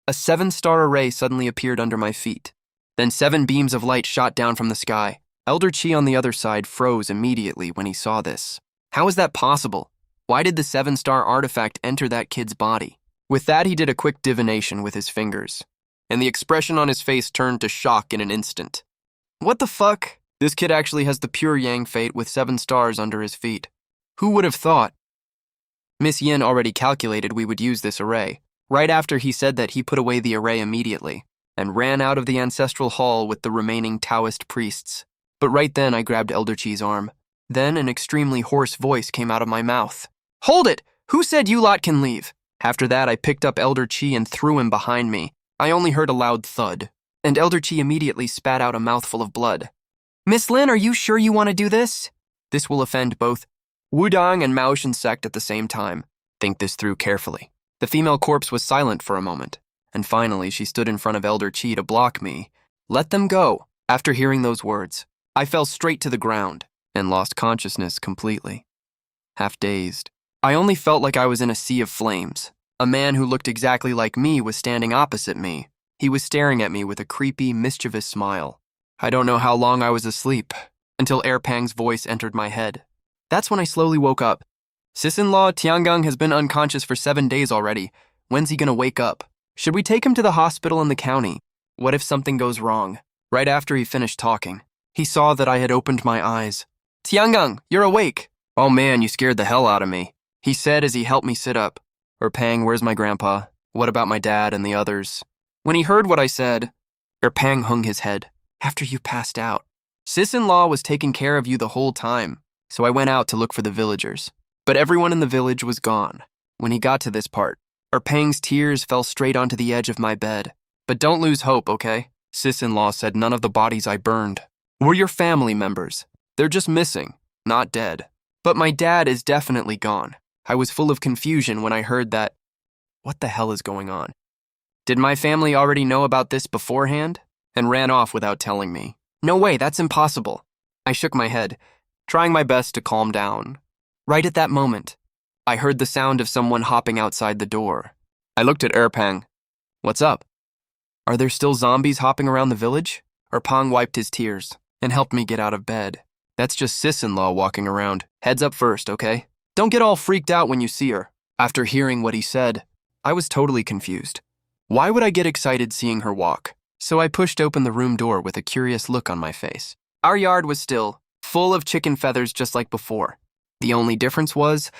a 7-star array suddenly appeared under my feet. Then 7 beams of light shot down from the sky. Elder Chi on the other side froze immediately when he saw this. How is that possible? Why did the 7-star artifact enter that kid's body? With that, he did a quick divination with his fingers, and the expression on his face turned to shock in an instant. What the fuck? This kid actually has the pure Yang fate with 7 stars under his feet. Who would have thought? Miss Yin already calculated we would use this array. Right after he said that, he put away the array immediately and ran out of the Ancestral Hall with the remaining Taoist priests. But right then, I grabbed Elder Chi's arm. Then an extremely hoarse voice came out of my mouth. "Hold it! Who said you lot can leave?" After that, I picked up Elder Chi and threw him behind me. I only heard a loud thud, and Elder Chi immediately spat out a mouthful of blood. "Miss Lin, are you sure you want to do this?" This will offend both Wudang and Maoshan sect at the same time. Think this through carefully. The female corpse was silent for a moment, and finally she stood in front of Elder Chi to block me. "Let them go." After hearing those words, I fell straight to the ground and lost consciousness completely. Half dazed, I only felt like I was in a sea of flames. A man who looked exactly like me was standing opposite me. He was staring at me with a creepy, mischievous smile. I don't know how long I was asleep, until Erpang's voice entered my head. That's when I slowly woke up. "Sis-in-law Tiangang has been unconscious for 7 days already. When's he gonna wake up? Should we take him to the hospital in the county? What if something goes wrong?" Right after he finished talking, he saw that I had opened my eyes. "Tiangang, you're awake." "Oh man, you scared the hell out of me," he said as he helped me sit up. "Erpang, where's my grandpa? What about my dad and the others?" When he heard what I said, Erpang hung his head. "After you passed out, Sis-in-law was taking care of you the whole time, so I went out to look for the villagers. But everyone in the village was gone." When he got to this part, Erpang's tears fell straight onto the edge of my bed. "But don't lose hope, okay? Sis-in-law said none of the bodies I burned were your family members. They're just missing, not dead. But my dad is definitely gone." I was full of confusion when I heard that. What the hell is going on? Did my family already know about this beforehand? And ran off without telling me. No way, that's impossible. I shook my head, trying my best to calm down. Right at that moment, I heard the sound of someone hopping outside the door. I looked at Erpang. "What's up? Are there still zombies hopping around the village?" Erpang wiped his tears and helped me get out of bed. "That's just sis-in-law walking around. Heads up first, okay? Don't get all freaked out when you see her." After hearing what he said, I was totally confused. Why would I get excited seeing her walk? So I pushed open the room door with a curious look on my face. Our yard was still full of chicken feathers just like before. The only difference was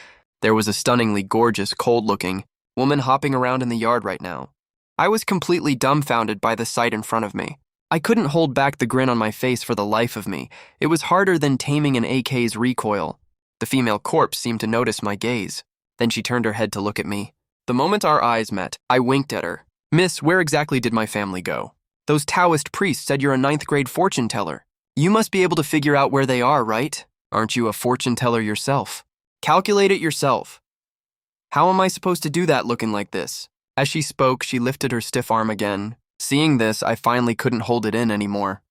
there was a stunningly gorgeous, cold-looking woman hopping around in the yard right now. I was completely dumbfounded by the sight in front of me. I couldn't hold back the grin on my face for the life of me. It was harder than taming an AK's recoil. The female corpse seemed to notice my gaze. Then she turned her head to look at me. The moment our eyes met, I winked at her. "Miss, where exactly did my family go? Those Taoist priests said you're a 9th-grade fortune teller. You must be able to figure out where they are, right? Aren't you a fortune teller yourself? Calculate it yourself." "How am I supposed to do that looking like this?" As she spoke, she lifted her stiff arm again. Seeing this, I finally couldn't hold it in anymore.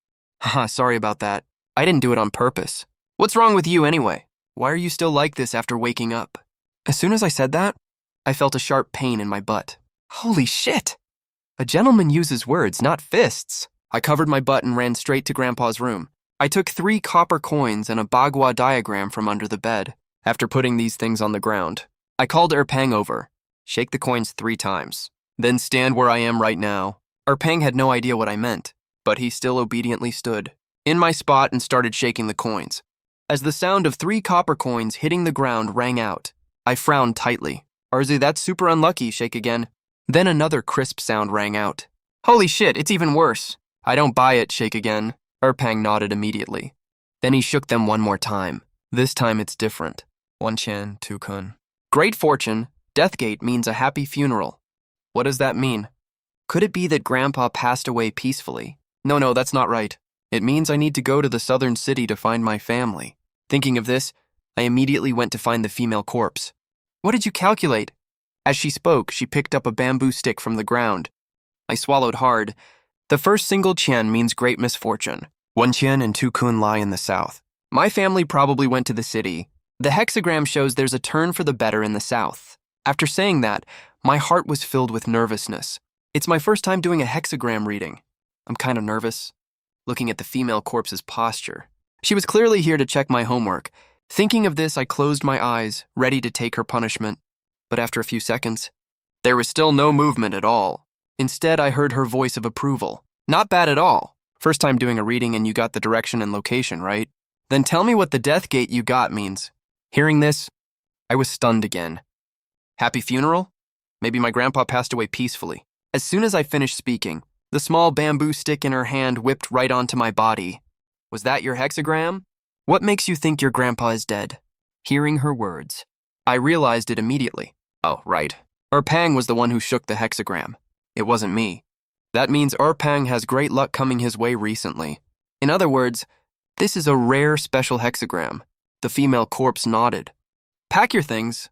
"Haha, sorry about that. I didn't do it on purpose. What's wrong with you anyway? Why are you still like this after waking up?" As soon as I said that, I felt a sharp pain in my butt. Holy shit! A gentleman uses words, not fists. I covered my butt and ran straight to Grandpa's room. I took 3 copper coins and a bagua diagram from under the bed. After putting these things on the ground, I called Erpang over. Shake the coins 3 times. Then stand where I am right now. Erpang had no idea what I meant, but he still obediently stood in my spot and started shaking the coins. As the sound of 3 copper coins hitting the ground rang out, I frowned tightly. Arzu, that's super unlucky, shake again. Then another crisp sound rang out. Holy shit, it's even worse. I don't buy it, shake again. Erpang nodded immediately. Then he shook them 1 more time. This time it's different. 1 chan, 2 kun. Great fortune. Deathgate means a happy funeral. What does that mean? Could it be that Grandpa passed away peacefully? No, that's not right. It means I need to go to the southern city to find my family. Thinking of this, I immediately went to find the female corpse. What did you calculate? As she spoke, she picked up a bamboo stick from the ground. I swallowed hard. The first single qian means great misfortune. 1 qian and 2 kun lie in the south. My family probably went to the city. The hexagram shows there's a turn for the better in the south. After saying that, my heart was filled with nervousness. It's my first time doing a hexagram reading. I'm kind of nervous, looking at the female corpse's posture. She was clearly here to check my homework. Thinking of this, I closed my eyes, ready to take her punishment. But after a few seconds, there was still no movement at all. Instead, I heard her voice of approval. Not bad at all. First time doing a reading and you got the direction and location, right? Then tell me what the death gate you got means. Hearing this, I was stunned again. Happy funeral? Maybe my grandpa passed away peacefully. As soon as I finished speaking, the small bamboo stick in her hand whipped right onto my body. Was that your hexagram? What makes you think your grandpa is dead? Hearing her words, I realized it immediately. Oh, right. Erpang was the one who shook the hexagram. It wasn't me. That means Erpang has great luck coming his way recently. In other words, this is a rare special hexagram. The female corpse nodded. Pack your things.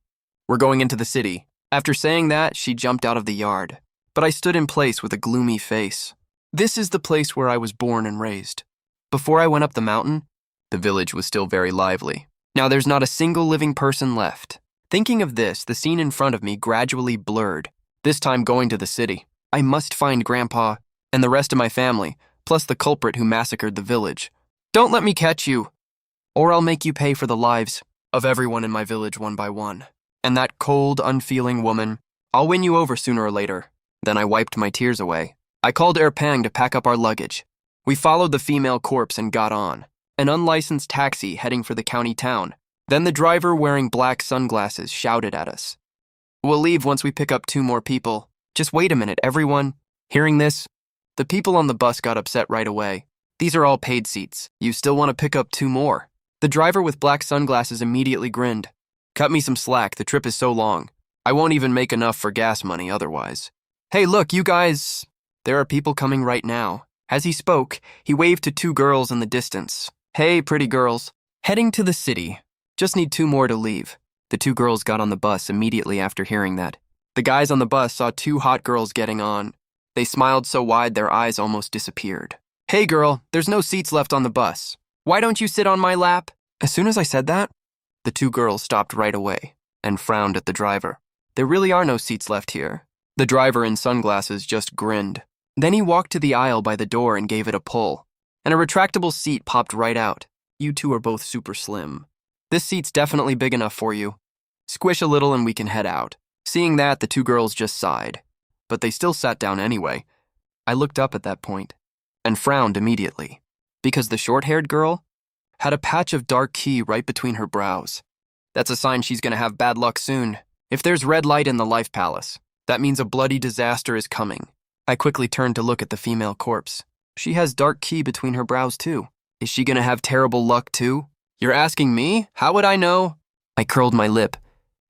We're going into the city. After saying that, she jumped out of the yard. But I stood in place with a gloomy face. This is the place where I was born and raised. Before I went up the mountain, the village was still very lively. Now there's not a single living person left. Thinking of this, the scene in front of me gradually blurred. This time going to the city. I must find Grandpa and the rest of my family, plus the culprit who massacred the village. Don't let me catch you, or I'll make you pay for the lives of everyone in my village one by one. And that cold, unfeeling woman, I'll win you over sooner or later. Then I wiped my tears away. I called Erpang to pack up our luggage. We followed the female corpse and got on an unlicensed taxi heading for the county town. Then the driver wearing black sunglasses shouted at us. We'll leave once we pick up 2 more people. Just wait a minute, everyone. Hearing this, the people on the bus got upset right away. These are all paid seats. You still want to pick up 2 more. The driver with black sunglasses immediately grinned. Cut me some slack, the trip is so long. I won't even make enough for gas money otherwise. Hey, look, you guys. There are people coming right now. As he spoke, he waved to 2 girls in the distance. Hey, pretty girls. Heading to the city. Just need 2 more to leave. The 2 girls got on the bus immediately after hearing that. The guys on the bus saw 2 hot girls getting on. They smiled so wide their eyes almost disappeared. Hey girl, there's no seats left on the bus. Why don't you sit on my lap? As soon as I said that, the 2 girls stopped right away and frowned at the driver. There really are no seats left here. The driver in sunglasses just grinned. Then he walked to the aisle by the door and gave it a pull, and a retractable seat popped right out. You 2 are both super slim. This seat's definitely big enough for you. Squish a little and we can head out. Seeing that, the 2 girls just sighed, but they still sat down anyway. I looked up at that point and frowned immediately, because the short-haired girl had a patch of dark key right between her brows. That's a sign she's gonna have bad luck soon. If there's red light in the Life Palace, that means a bloody disaster is coming. I quickly turned to look at the female corpse. She has dark key between her brows too. Is she gonna have terrible luck too? You're asking me? How would I know? I curled my lip.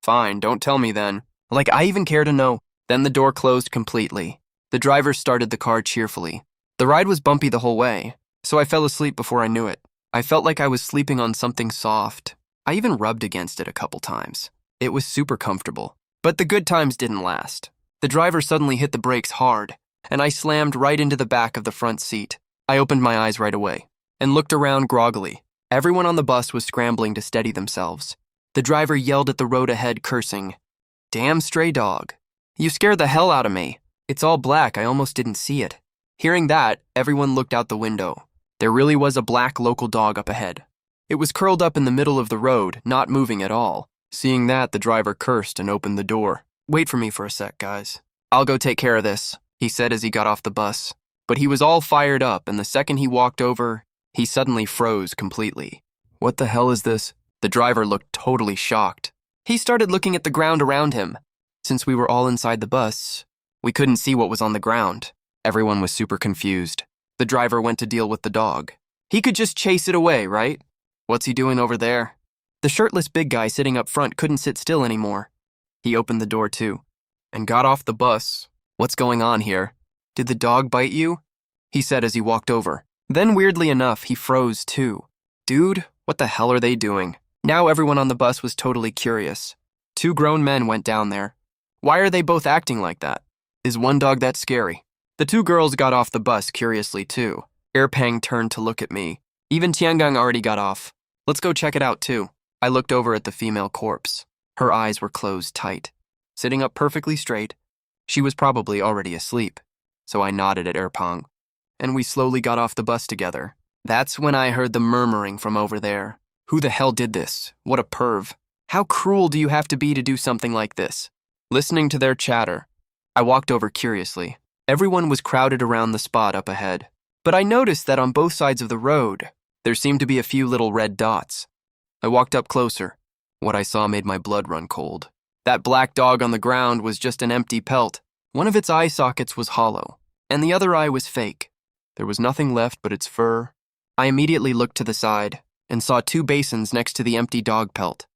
Fine, don't tell me then. Like I even care to know. Then the door closed completely. The driver started the car cheerfully. The ride was bumpy the whole way, so I fell asleep before I knew it. I felt like I was sleeping on something soft. I even rubbed against it a couple times. It was super comfortable. But the good times didn't last. The driver suddenly hit the brakes hard, and I slammed right into the back of the front seat. I opened my eyes right away and looked around groggily. Everyone on the bus was scrambling to steady themselves. The driver yelled at the road ahead, cursing, "Damn stray dog. You scared the hell out of me. It's all black, I almost didn't see it." Hearing that, everyone looked out the window. There really was a black local dog up ahead. It was curled up in the middle of the road, not moving at all. Seeing that, the driver cursed and opened the door. "Wait for me for a sec, guys. I'll go take care of this," he said as he got off the bus. But he was all fired up, and the second he walked over, he suddenly froze completely. "What the hell is this?" The driver looked totally shocked. He started looking at the ground around him. Since we were all inside the bus, we couldn't see what was on the ground. Everyone was super confused. The driver went to deal with the dog. He could just chase it away, right? What's he doing over there? The shirtless big guy sitting up front couldn't sit still anymore. He opened the door too, and got off the bus. "What's going on here? Did the dog bite you?" he said as he walked over. Then weirdly enough, he froze too. Dude, what the hell are they doing? Now everyone on the bus was totally curious. Two grown men went down there. Why are they both acting like that? Is one dog that scary? The two girls got off the bus curiously too. Erpang turned to look at me. Even Tiangang already got off. "Let's go check it out too." I looked over at the female corpse. Her eyes were closed tight. Sitting up perfectly straight, she was probably already asleep. So I nodded at Erpang, and we slowly got off the bus together. That's when I heard the murmuring from over there. Who the hell did this? What a perv. How cruel do you have to be to do something like this? Listening to their chatter, I walked over curiously. Everyone was crowded around the spot up ahead. But I noticed that on both sides of the road, there seemed to be a few little red dots. I walked up closer. What I saw made my blood run cold. That black dog on the ground was just an empty pelt. One of its eye sockets was hollow, and the other eye was fake. There was nothing left but its fur. I immediately looked to the side and saw two basins next to the empty dog pelt.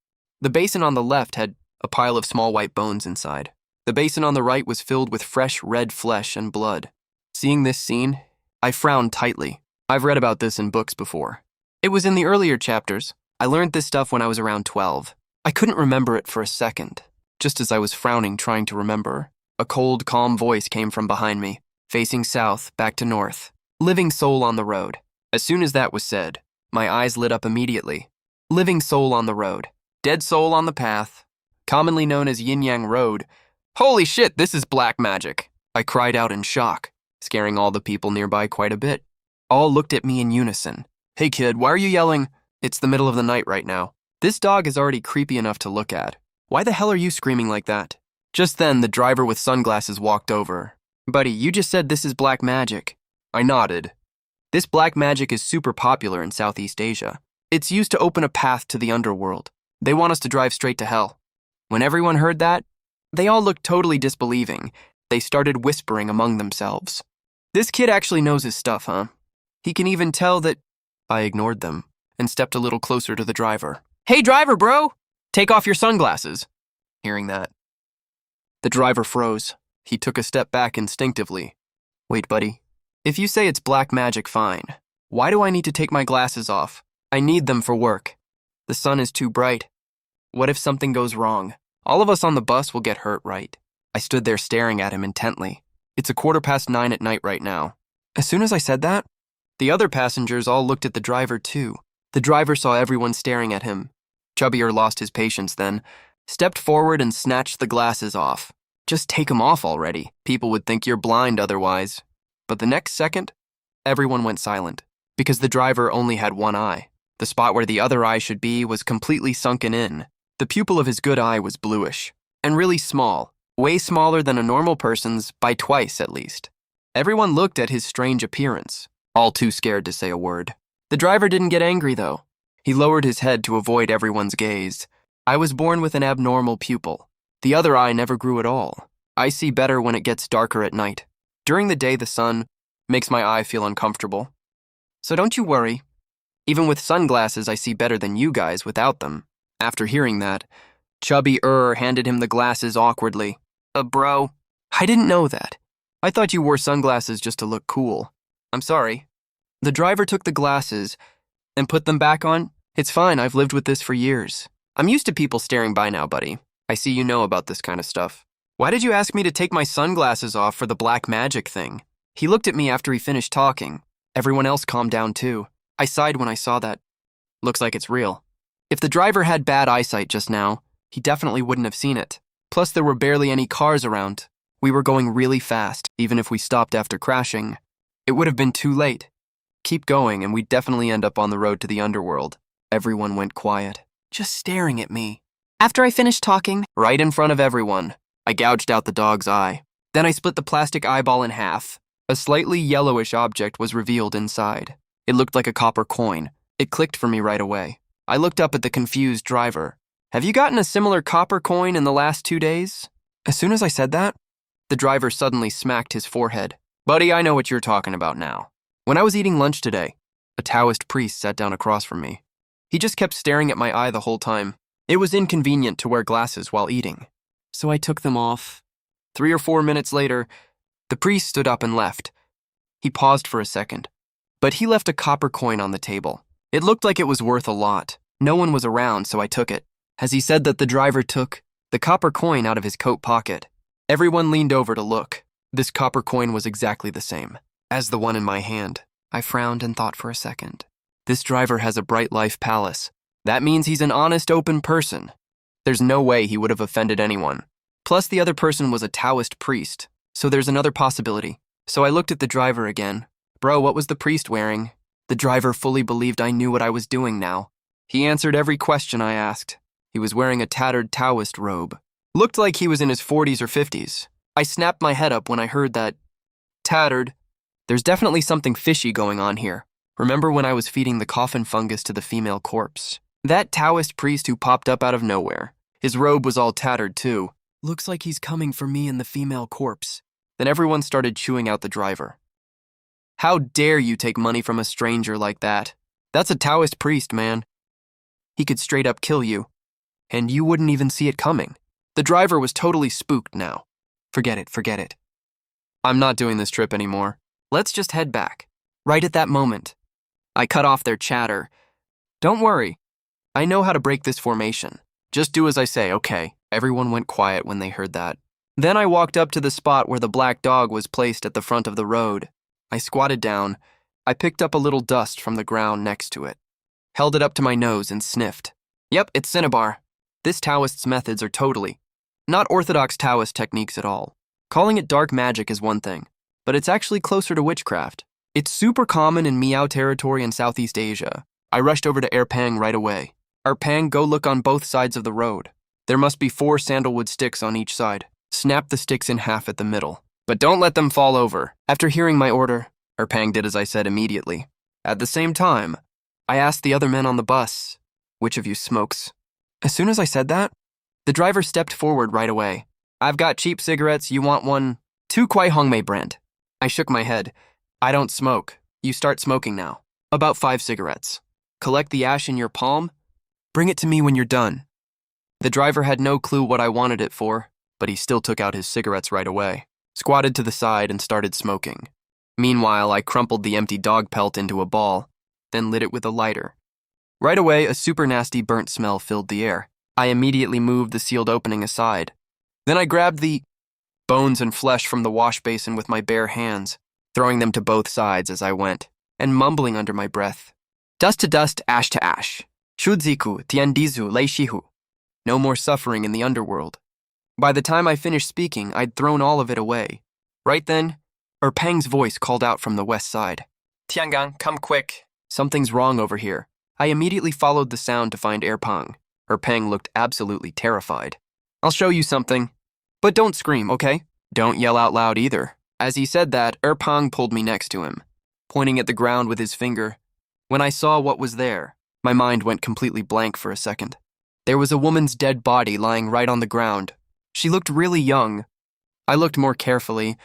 The basin on the left had a pile of small white bones inside. The basin on the right was filled with fresh red flesh and blood. Seeing this scene, I frowned tightly. I've read about this in books before. It was in the earlier chapters. I learned this stuff when I was around 12. I couldn't remember it for a second. Just as I was frowning trying to remember, a cold, calm voice came from behind me, facing south, back to north. "Living soul on the road." As soon as that was said, my eyes lit up immediately. Living soul on the road. Dead soul on the path. Commonly known as Yin-Yang Road. Holy shit, this is black magic. I cried out in shock, scaring all the people nearby quite a bit. All looked at me in unison. "Hey kid, why are you yelling?" "It's the middle of the night right now. This dog is already creepy enough to look at. Why the hell are you screaming like that?" Just then, the driver with sunglasses walked over. "Buddy, you just said this is black magic." I nodded. This black magic is super popular in Southeast Asia. It's used to open a path to the underworld. They want us to drive straight to hell. When everyone heard that, they all looked totally disbelieving. They started whispering among themselves. "This kid actually knows his stuff, huh? He can even tell that—" I ignored them and stepped a little closer to the driver. "Hey driver, bro! Take off your sunglasses." Hearing that, the driver froze. He took a step back instinctively. "Wait, buddy. If you say it's black magic, fine. Why do I need to take my glasses off? I need them for work. The sun is too bright. What if something goes wrong? All of us on the bus will get hurt, right?" I stood there staring at him intently. It's 9:15 at night right now. As soon as I said that, the other passengers all looked at the driver too. The driver saw everyone staring at him. Chubbier lost his patience then, stepped forward and snatched the glasses off. "Just take them off already. People would think you're blind otherwise." But the next second, everyone went silent, because the driver only had one eye. The spot where the other eye should be was completely sunken in. The pupil of his good eye was bluish, and really small, way smaller than a normal person's by twice at least. Everyone looked at his strange appearance, all too scared to say a word. The driver didn't get angry though. He lowered his head to avoid everyone's gaze. "I was born with an abnormal pupil. The other eye never grew at all. I see better when it gets darker at night. During the day, the sun makes my eye feel uncomfortable. So don't you worry. Even with sunglasses, I see better than you guys without them." After hearing that, Chubby handed him the glasses awkwardly. Bro, I didn't know that. I thought you wore sunglasses just to look cool. I'm sorry." The driver took the glasses and put them back on. "It's fine, I've lived with this for years. I'm used to people staring by now, buddy. I see you know about this kind of stuff. Why did you ask me to take my sunglasses off for the black magic thing?" He looked at me after he finished talking. Everyone else calmed down too. I sighed when I saw that. Looks like it's real. If the driver had bad eyesight just now, he definitely wouldn't have seen it. Plus, there were barely any cars around. We were going really fast, even if we stopped after crashing. It would have been too late. Keep going, and we'd definitely end up on the road to the underworld. Everyone went quiet, just staring at me. After I finished talking, right in front of everyone, I gouged out the dog's eye. Then I split the plastic eyeball in half. A slightly yellowish object was revealed inside. It looked like a copper coin. It clicked for me right away. I looked up at the confused driver. Have you gotten a similar copper coin in the last 2 days? As soon as I said that, the driver suddenly smacked his forehead. Buddy, I know what you're talking about now. When I was eating lunch today, a Taoist priest sat down across from me. He just kept staring at my eye the whole time. It was inconvenient to wear glasses while eating, so I took them off. 3 or 4 minutes later, the priest stood up and left. He paused for a second, but he left a copper coin on the table. It looked like it was worth a lot. No one was around, so I took it. As he said that, the driver took the copper coin out of his coat pocket. Everyone leaned over to look. This copper coin was exactly the same as the one in my hand. I frowned and thought for a second. This driver has a bright life palace. That means he's an honest, open person. There's no way he would have offended anyone. Plus, the other person was a Taoist priest, so there's another possibility. So I looked at the driver again. Bro, what was the priest wearing? The driver fully believed I knew what I was doing now. He answered every question I asked. He was wearing a tattered Taoist robe. Looked like he was in his 40s or 50s. I snapped my head up when I heard that. Tattered. There's definitely something fishy going on here. Remember when I was feeding the coffin fungus to the female corpse? That Taoist priest who popped up out of nowhere. His robe was all tattered too. Looks like he's coming for me and the female corpse. Then everyone started chewing out the driver. How dare you take money from a stranger like that? That's a Taoist priest, man. He could straight up kill you, and you wouldn't even see it coming. The driver was totally spooked now. Forget it. I'm not doing this trip anymore. Let's just head back. Right at that moment, I cut off their chatter. Don't worry. I know how to break this formation. Just do as I say, okay? Everyone went quiet when they heard that. Then I walked up to the spot where the black dog was placed at the front of the road. I squatted down. I picked up a little dust from the ground next to it, held it up to my nose and sniffed. Yep, it's cinnabar. This Taoist's methods are totally not orthodox Taoist techniques at all. Calling it dark magic is one thing, but it's actually closer to witchcraft. It's super common in Miao territory in Southeast Asia. I rushed over to Erpang right away. Erpang, go look on both sides of the road. There must be 4 sandalwood sticks on each side. Snap the sticks in half at the middle, but don't let them fall over. After hearing my order, Erpang did as I said immediately. At the same time, I asked the other men on the bus, which of you smokes? As soon as I said that, the driver stepped forward right away. I've got cheap cigarettes, you want one? 2 Kwai Hongmei brand. I shook my head. I don't smoke. You start smoking now. About 5 cigarettes. Collect the ash in your palm. Bring it to me when you're done. The driver had no clue what I wanted it for, but he still took out his cigarettes right away, squatted to the side and started smoking. Meanwhile, I crumpled the empty dog pelt into a ball, then lit it with a lighter. Right away, a super nasty burnt smell filled the air. I immediately moved the sealed opening aside. Then I grabbed the bones and flesh from the wash basin with my bare hands, throwing them to both sides as I went, and mumbling under my breath. Dust to dust, ash to ash. Shudziku, tiandizu, leishihu. No more suffering in the underworld. By the time I finished speaking, I'd thrown all of it away. Right then, Erpang's voice called out from the west side. Tiangang, come quick. Something's wrong over here. I immediately followed the sound to find Erpang. Erpang looked absolutely terrified. I'll show you something. But don't scream, okay? Don't yell out loud either. As he said that, Erpang pulled me next to him, pointing at the ground with his finger. When I saw what was there, my mind went completely blank for a second. There was a woman's dead body lying right on the ground. She looked really young. I looked more carefully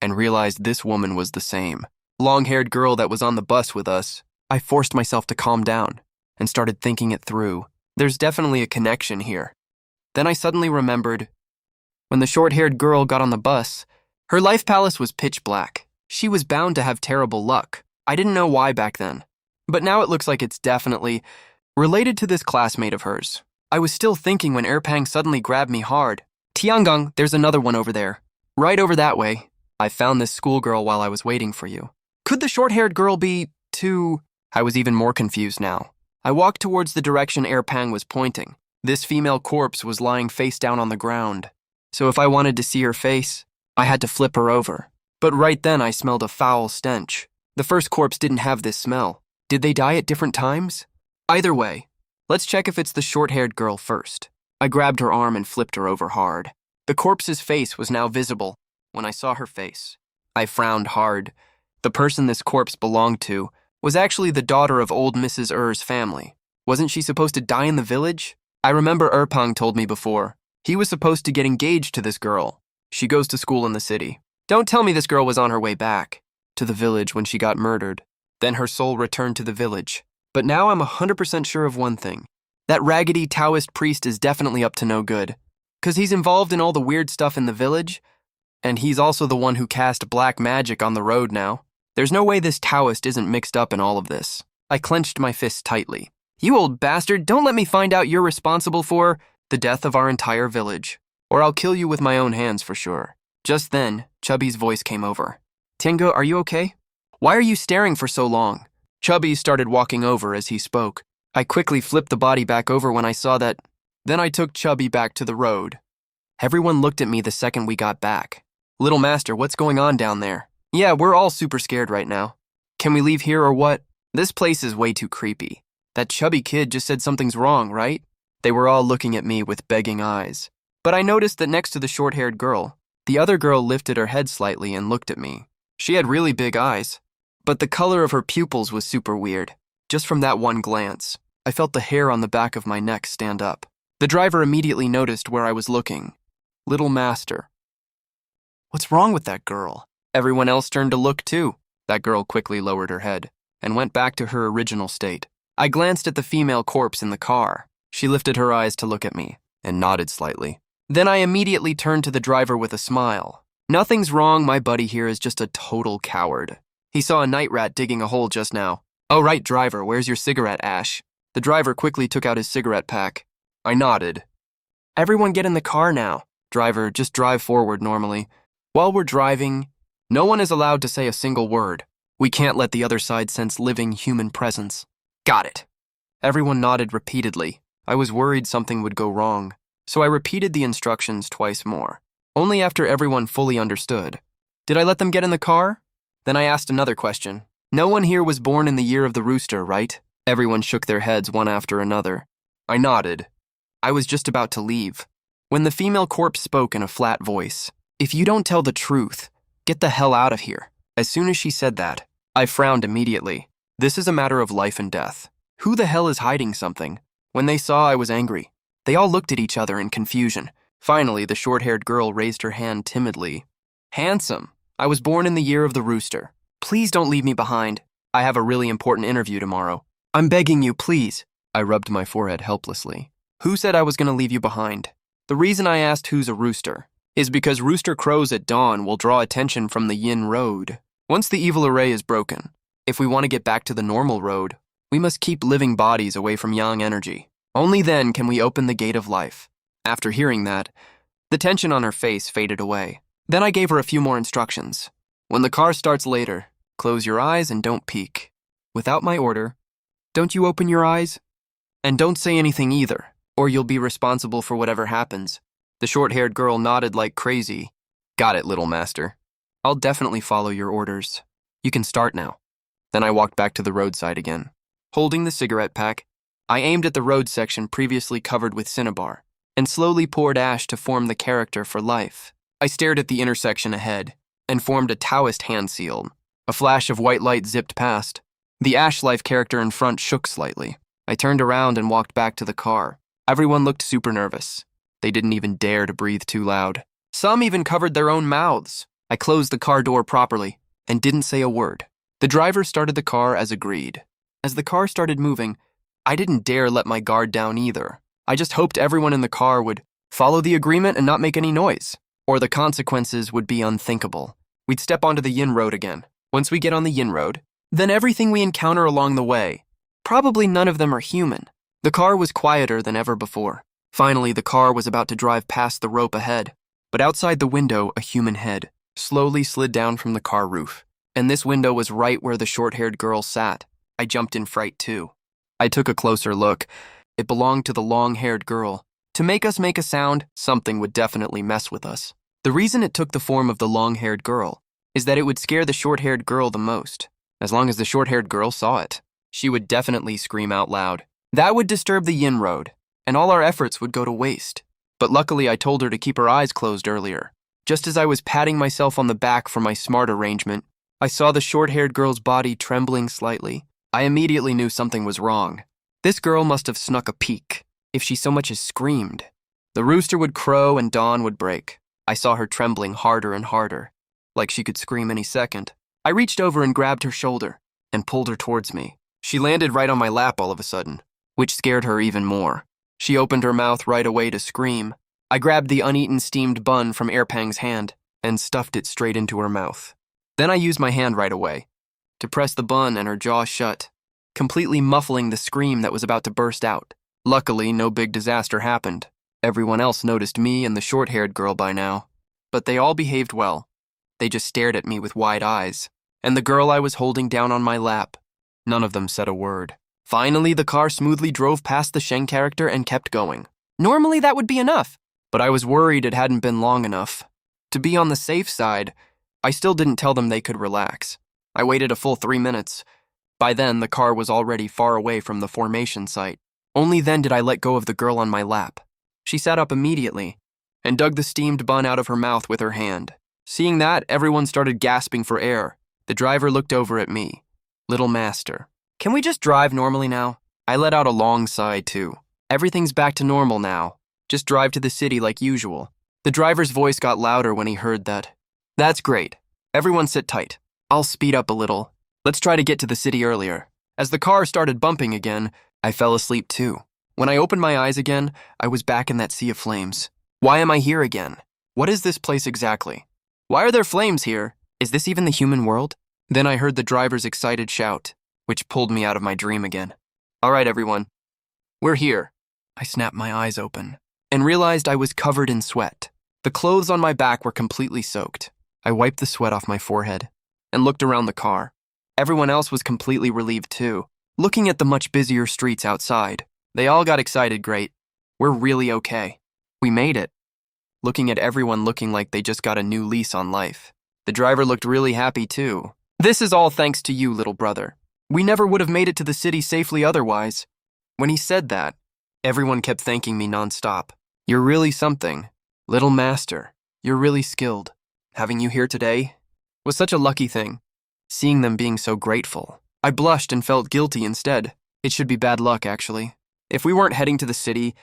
and realized this woman was the same long-haired girl that was on the bus with us. I forced myself to calm down and started thinking it through. There's definitely a connection here. Then I suddenly remembered when the short-haired girl got on the bus, her life palace was pitch black. She was bound to have terrible luck. I didn't know why back then, but now it looks like it's definitely related to this classmate of hers. I was still thinking when Erpang suddenly grabbed me hard. Tiangong, there's another one over there. Right over that way. I found this schoolgirl while I was waiting for you. Could the short-haired girl be too... I was even more confused now. I walked towards the direction Erpang was pointing. This female corpse was lying face down on the ground. So if I wanted to see her face, I had to flip her over. But right then I smelled a foul stench. The first corpse didn't have this smell. Did they die at different times? Either way, let's check if it's the short-haired girl first. I grabbed her arm and flipped her over hard. The corpse's face was now visible. When I saw her face, I frowned hard. The person this corpse belonged to was actually the daughter of old Mrs. Er's family. Wasn't she supposed to die in the village? I remember Erpang told me before. He was supposed to get engaged to this girl. She goes to school in the city. Don't tell me this girl was on her way back to the village when she got murdered. Then her soul returned to the village. But now I'm 100% sure of one thing. That raggedy Taoist priest is definitely up to no good. 'Cause he's involved in all the weird stuff in the village, and he's also the one who cast black magic on the road now. There's no way this Taoist isn't mixed up in all of this. I clenched my fists tightly. You old bastard, don't let me find out you're responsible for the death of our entire village, or I'll kill you with my own hands for sure. Just then, Chubby's voice came over. Tiange, are you okay? Why are you staring for so long? Chubby started walking over as he spoke. I quickly flipped the body back over when I saw that. Then I took Chubby back to the road. Everyone looked at me the second we got back. Little Master, what's going on down there? Yeah, we're all super scared right now. Can we leave here or what? This place is way too creepy. That chubby kid just said something's wrong, right? They were all looking at me with begging eyes. But I noticed that next to the short-haired girl, the other girl lifted her head slightly and looked at me. She had really big eyes, but the color of her pupils was super weird. Just from that one glance, I felt the hair on the back of my neck stand up. The driver immediately noticed where I was looking. Little Master. What's wrong with that girl? Everyone else turned to look too. That girl quickly lowered her head and went back to her original state. I glanced at the female corpse in the car. She lifted her eyes to look at me and nodded slightly. Then I immediately turned to the driver with a smile. Nothing's wrong, my buddy here is just a total coward. He saw a night rat digging a hole just now. Oh right, driver, where's your cigarette ash? The driver quickly took out his cigarette pack. I nodded. Everyone get in the car now. Driver, just drive forward normally. While we're driving, no one is allowed to say a single word. We can't let the other side sense living human presence. Got it. Everyone nodded repeatedly. I was worried something would go wrong, so I repeated the instructions twice more. Only after everyone fully understood. Did I let them get in the car? Then I asked another question. No one here was born in the year of the rooster, right? Everyone shook their heads one after another. I nodded. I was just about to leave, when the female corpse spoke in a flat voice. If you don't tell the truth, get the hell out of here. As soon as she said that, I frowned immediately. This is a matter of life and death. Who the hell is hiding something? When they saw I was angry, they all looked at each other in confusion. Finally, the short-haired girl raised her hand timidly. Handsome, I was born in the year of the rooster. Please don't leave me behind. I have a really important interview tomorrow. I'm begging you, please. I rubbed my forehead helplessly. Who said I was going to leave you behind? The reason I asked who's a rooster is because rooster crows at dawn will draw attention from the yin road. Once the evil array is broken, if we want to get back to the normal road, we must keep living bodies away from yang energy. Only then can we open the gate of life. After hearing that, the tension on her face faded away. Then I gave her a few more instructions. When the car starts later, close your eyes and don't peek. Without my order, don't you open your eyes? And don't say anything either, or you'll be responsible for whatever happens. The short-haired girl nodded like crazy. Got it, little master. I'll definitely follow your orders. You can start now. Then I walked back to the roadside again. Holding the cigarette pack, I aimed at the road section previously covered with cinnabar, and slowly poured ash to form the character for life. I stared at the intersection ahead, and formed a Taoist hand seal. A flash of white light zipped past. The ash life character in front shook slightly. I turned around and walked back to the car. Everyone looked super nervous. They didn't even dare to breathe too loud. Some even covered their own mouths. I closed the car door properly, and didn't say a word. The driver started the car as agreed. As the car started moving, I didn't dare let my guard down either. I just hoped everyone in the car would follow the agreement and not make any noise, or the consequences would be unthinkable. We'd step onto the yin road again. Once we get on the yin road, then everything we encounter along the way, probably none of them are human. The car was quieter than ever before. Finally, the car was about to drive past the rope ahead, but outside the window, a human head slowly slid down from the car roof, and this window was right where the short-haired girl sat. I jumped in fright too. I took a closer look. It belonged to the long-haired girl. To make us make a sound, something would definitely mess with us. The reason it took the form of the long-haired girl is that it would scare the short-haired girl the most. As long as the short-haired girl saw it, she would definitely scream out loud. That would disturb the yin road, and all our efforts would go to waste. But luckily I told her to keep her eyes closed earlier. Just as I was patting myself on the back for my smart arrangement, I saw the short-haired girl's body trembling slightly. I immediately knew something was wrong. This girl must have snuck a peek, if she so much as screamed. The rooster would crow and dawn would break. I saw her trembling harder and harder, like she could scream any second. I reached over and grabbed her shoulder and pulled her towards me. She landed right on my lap all of a sudden, which scared her even more. She opened her mouth right away to scream. I grabbed the uneaten steamed bun from Airpang's hand and stuffed it straight into her mouth. Then I used my hand right away to press the bun and her jaw shut, completely muffling the scream that was about to burst out. Luckily, no big disaster happened. Everyone else noticed me and the short-haired girl by now, but they all behaved well. They just stared at me with wide eyes, and the girl I was holding down on my lap. None of them said a word. Finally, the car smoothly drove past the Sheng character and kept going. Normally, that would be enough, but I was worried it hadn't been long enough. To be on the safe side, I still didn't tell them they could relax. I waited a full 3 minutes. By then, the car was already far away from the formation site. Only then did I let go of the girl on my lap. She sat up immediately and dug the steamed bun out of her mouth with her hand. Seeing that, everyone started gasping for air. The driver looked over at me. Little master, can we just drive normally now? I let out a long sigh too. Everything's back to normal now. Just drive to the city like usual. The driver's voice got louder when he heard that. That's great. Everyone sit tight. I'll speed up a little. Let's try to get to the city earlier. As the car started bumping again, I fell asleep too. When I opened my eyes again, I was back in that sea of flames. Why am I here again? What is this place exactly? Why are there flames here? Is this even the human world? Then I heard the driver's excited shout, which pulled me out of my dream again. All right, everyone. We're here. I snapped my eyes open and realized I was covered in sweat. The clothes on my back were completely soaked. I wiped the sweat off my forehead and looked around the car. Everyone else was completely relieved too, looking at the much busier streets outside. They all got excited. Great. We're really okay. We made it. Looking at everyone looking like they just got a new lease on life. The driver looked really happy too. This is all thanks to you, little brother. We never would have made it to the city safely otherwise. When he said that, everyone kept thanking me nonstop. You're really something. Little master, you're really skilled. Having you here today was such a lucky thing. Seeing them being so grateful, I blushed and felt guilty instead. It should be bad luck, actually. If we weren't heading to the city,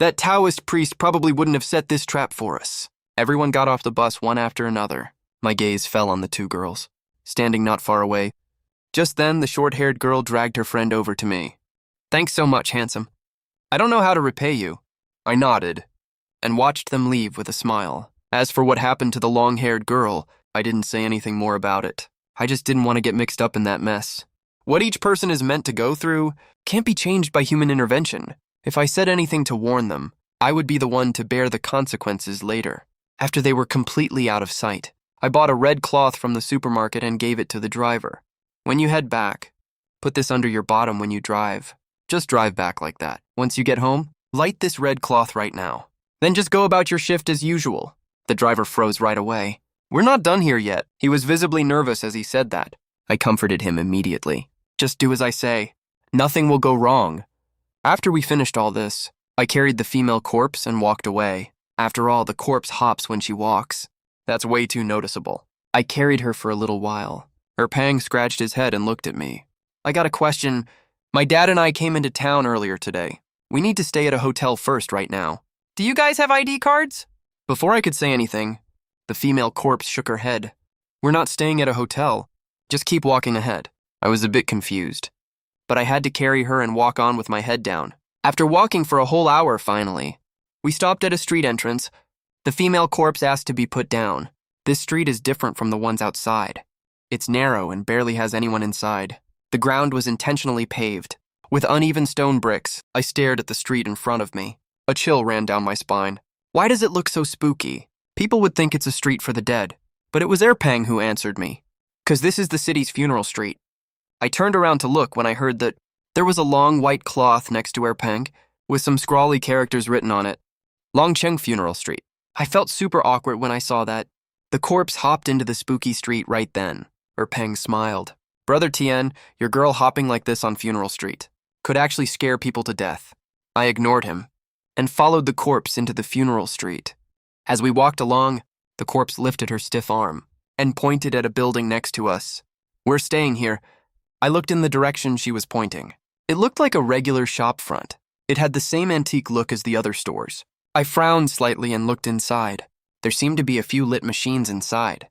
that Taoist priest probably wouldn't have set this trap for us. Everyone got off the bus one after another. My gaze fell on the two girls, standing not far away. Just then, the short-haired girl dragged her friend over to me. Thanks so much, handsome. I don't know how to repay you. I nodded and watched them leave with a smile. As for what happened to the long-haired girl, I didn't say anything more about it. I just didn't want to get mixed up in that mess. What each person is meant to go through can't be changed by human intervention. If I said anything to warn them, I would be the one to bear the consequences later. After they were completely out of sight, I bought a red cloth from the supermarket and gave it to the driver. When you head back, put this under your bottom when you drive. Just drive back like that. Once you get home, light this red cloth right now. Then just go about your shift as usual. The driver froze right away. We're not done here yet. He was visibly nervous as he said that. I comforted him immediately. Just do as I say. Nothing will go wrong. After we finished all this, I carried the female corpse and walked away. After all, the corpse hops when she walks. That's way too noticeable. I carried her for a little while. Erpang scratched his head and looked at me. I got a question. My dad and I came into town earlier today. We need to stay at a hotel first right now. Do you guys have ID cards? Before I could say anything, the female corpse shook her head. We're not staying at a hotel. Just keep walking ahead. I was a bit confused, but I had to carry her and walk on with my head down. After walking for a whole hour, finally, we stopped at a street entrance. The female corpse asked to be put down. This street is different from the ones outside. It's narrow and barely has anyone inside. The ground was intentionally paved. With uneven stone bricks, I stared at the street in front of me. A chill ran down my spine. Why does it look so spooky? People would think it's a street for the dead, but it was Erpang who answered me. 'Cause this is the city's funeral street. I turned around to look when I heard that there was a long white cloth next to Erpang with some scrawly characters written on it. Longcheng Funeral Street. I felt super awkward when I saw that. The corpse hopped into the spooky street right then. Peng smiled. Brother Tien, your girl hopping like this on Funeral Street could actually scare people to death. I ignored him and followed the corpse into the funeral street. As we walked along, the corpse lifted her stiff arm and pointed at a building next to us. We're staying here. I looked in the direction she was pointing. It looked like a regular shop front. It had the same antique look as the other stores. I frowned slightly and looked inside. There seemed to be a few lit machines inside.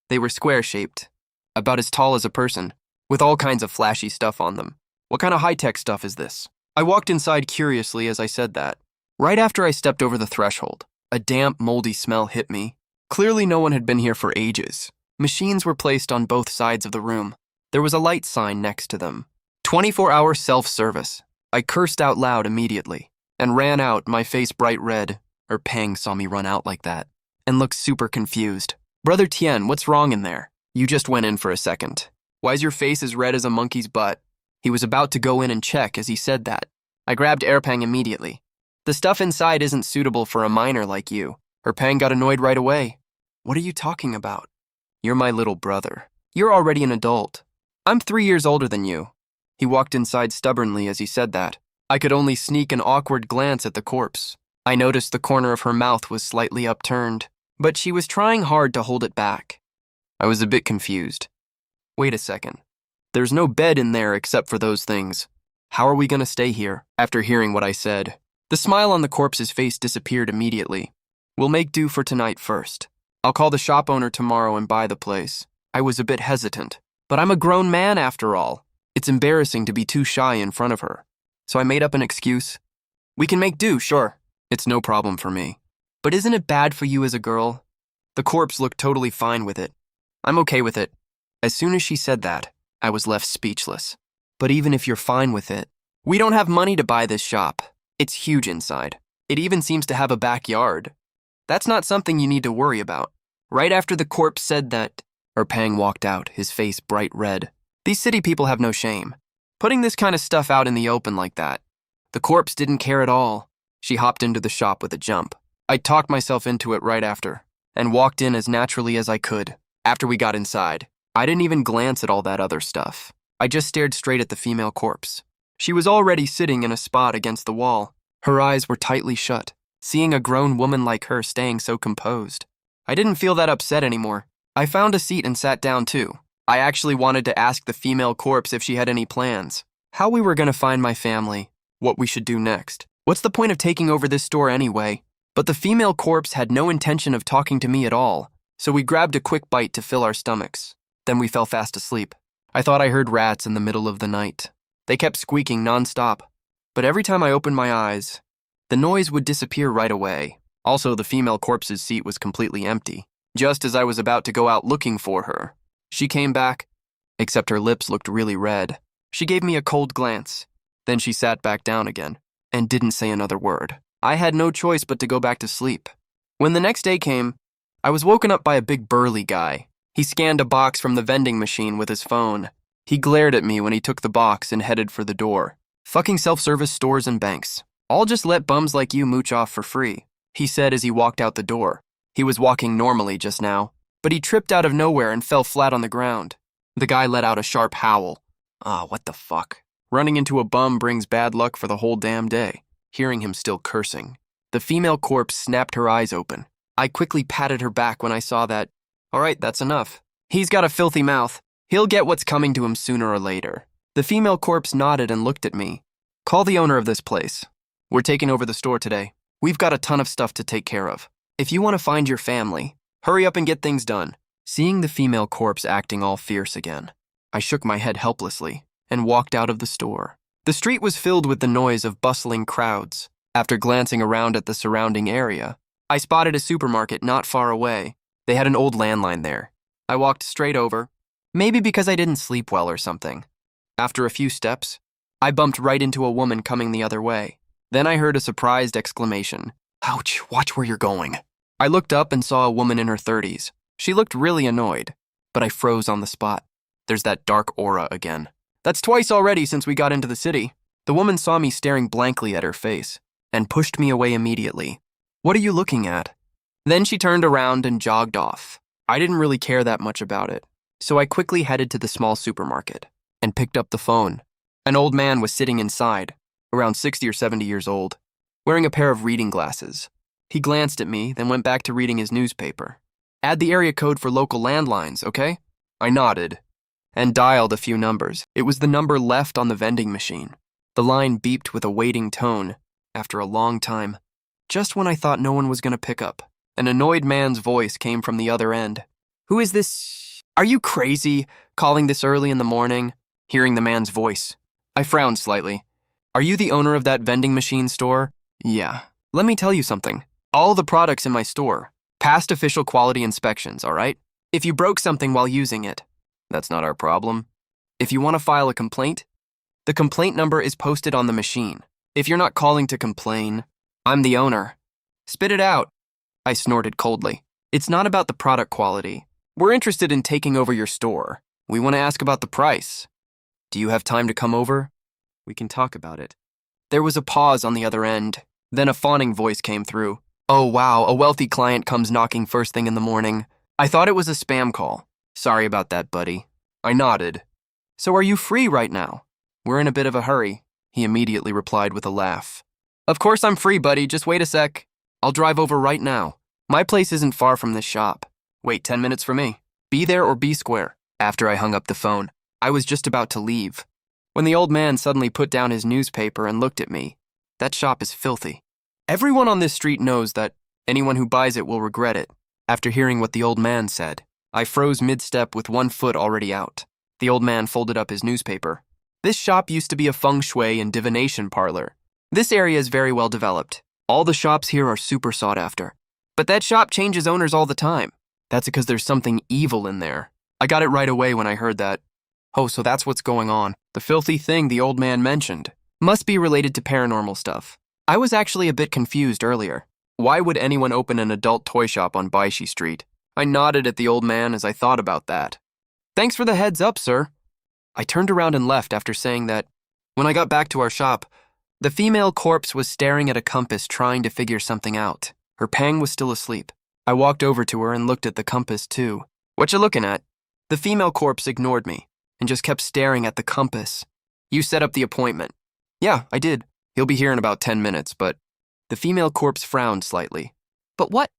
They were square-shaped, about as tall as a person, with all kinds of flashy stuff on them. What kind of high-tech stuff is this? I walked inside curiously as I said that. Right after I stepped over the threshold, a damp, moldy smell hit me. Clearly no one had been here for ages. Machines were placed on both sides of the room. There was a light sign next to them. 24-hour self-service. I cursed out loud immediately and ran out, my face bright red. Peng saw me run out like that and looked super confused. Brother Tien, what's wrong in there? You just went in for a second. Why's your face as red as a monkey's butt? He was about to go in and check as he said that. I grabbed Peng immediately. The stuff inside isn't suitable for a minor like you. Peng got annoyed right away. What are you talking about? You're my little brother. You're already an adult. I'm 3 years older than you. He walked inside stubbornly as he said that. I could only sneak an awkward glance at the corpse. I noticed the corner of her mouth was slightly upturned, but she was trying hard to hold it back. I was a bit confused. Wait a second. There's no bed in there except for those things. How are we going to stay here? After hearing what I said, the smile on the corpse's face disappeared immediately. We'll make do for tonight first. I'll call the shop owner tomorrow and buy the place. I was a bit hesitant, but I'm a grown man after all. It's embarrassing to be too shy in front of her. So I made up an excuse. We can make do, sure. It's no problem for me. But isn't it bad for you as a girl? The corpse looked totally fine with it. I'm okay with it. As soon as she said that, I was left speechless. But even if you're fine with it, we don't have money to buy this shop. It's huge inside. It even seems to have a backyard. That's not something you need to worry about. Right after the corpse said that, Peng walked out, his face bright red. These city people have no shame. Putting this kind of stuff out in the open like that. The corpse didn't care at all. She hopped into the shop with a jump. I talked myself into it right after, and walked in as naturally as I could. After we got inside, I didn't even glance at all that other stuff. I just stared straight at the female corpse. She was already sitting in a spot against the wall. Her eyes were tightly shut, seeing a grown woman like her staying so composed. I didn't feel that upset anymore. I found a seat and sat down too. I actually wanted to ask the female corpse if she had any plans, how we were going to find my family, what we should do next. What's the point of taking over this store anyway? But the female corpse had no intention of talking to me at all, so we grabbed a quick bite to fill our stomachs. Then we fell fast asleep. I thought I heard rats in the middle of the night. They kept squeaking nonstop, but every time I opened my eyes, the noise would disappear right away. Also, the female corpse's seat was completely empty. Just as I was about to go out looking for her, she came back, except her lips looked really red. She gave me a cold glance. Then she sat back down again and didn't say another word. I had no choice but to go back to sleep. When the next day came, I was woken up by a big burly guy. He scanned a box from the vending machine with his phone. He glared at me when he took the box and headed for the door. Fucking self-service stores and banks. I'll just let bums like you mooch off for free, he said as he walked out the door. He was walking normally just now, but he tripped out of nowhere and fell flat on the ground. The guy let out a sharp howl. What the fuck? Running into a bum brings bad luck for the whole damn day. Hearing him still cursing, the female corpse snapped her eyes open. I quickly patted her back when I saw that. All right, that's enough. He's got a filthy mouth. He'll get what's coming to him sooner or later. The female corpse nodded and looked at me. Call the owner of this place. We're taking over the store today. We've got a ton of stuff to take care of. If you want to find your family, hurry up and get things done. Seeing the female corpse acting all fierce again, I shook my head helplessly and walked out of the store. The street was filled with the noise of bustling crowds. After glancing around at the surrounding area, I spotted a supermarket not far away. They had an old landline there. I walked straight over, maybe because I didn't sleep well or something. After a few steps, I bumped right into a woman coming the other way. Then I heard a surprised exclamation. Ouch, watch where you're going. I looked up and saw a woman in her 30s. She looked really annoyed, but I froze on the spot. There's that dark aura again. That's twice already since we got into the city. The woman saw me staring blankly at her face and pushed me away immediately. What are you looking at? Then she turned around and jogged off. I didn't really care that much about it, so I quickly headed to the small supermarket and picked up the phone. An old man was sitting inside, around 60 or 70 years old, wearing a pair of reading glasses. He glanced at me, then went back to reading his newspaper. Add the area code for local landlines, okay? I nodded and dialed a few numbers. It was the number left on the vending machine. The line beeped with a waiting tone after a long time. Just when I thought no one was going to pick up, an annoyed man's voice came from the other end. Who is this? Are you crazy, calling this early in the morning? Hearing the man's voice, I frowned slightly. Are you the owner of that vending machine store? Yeah. Let me tell you something. All the products in my store passed official quality inspections, all right? If you broke something while using it, that's not our problem. If you want to file a complaint, the complaint number is posted on the machine. If you're not calling to complain, I'm the owner. Spit it out. I snorted coldly. It's not about the product quality. We're interested in taking over your store. We want to ask about the price. Do you have time to come over? We can talk about it. There was a pause on the other end. Then a fawning voice came through. Oh wow, a wealthy client comes knocking first thing in the morning. I thought it was a spam call. Sorry about that, buddy. I nodded. So are you free right now? We're in a bit of a hurry, he immediately replied with a laugh. Of course I'm free, buddy. Just wait a sec. I'll drive over right now. My place isn't far from this shop. Wait 10 minutes for me. Be there or be square. After I hung up the phone, I was just about to leave when the old man suddenly put down his newspaper and looked at me. That shop is filthy. Everyone on this street knows that anyone who buys it will regret it. After hearing what the old man said, I froze mid-step with one foot already out. The old man folded up his newspaper. This shop used to be a feng shui and divination parlor. This area is very well developed. All the shops here are super sought after. But that shop changes owners all the time. That's because there's something evil in there. I got it right away when I heard that. Oh, so that's what's going on. The filthy thing the old man mentioned must be related to paranormal stuff. I was actually a bit confused earlier. Why would anyone open an adult toy shop on Baishi Street? I nodded at the old man as I thought about that. Thanks for the heads up, sir. I turned around and left after saying that. When I got back to our shop, the female corpse was staring at a compass trying to figure something out. Her pang was still asleep. I walked over to her and looked at the compass too. What you looking at? The female corpse ignored me and just kept staring at the compass. You set up the appointment. Yeah, I did. He'll be here in about 10 minutes, but the female corpse frowned slightly. But what?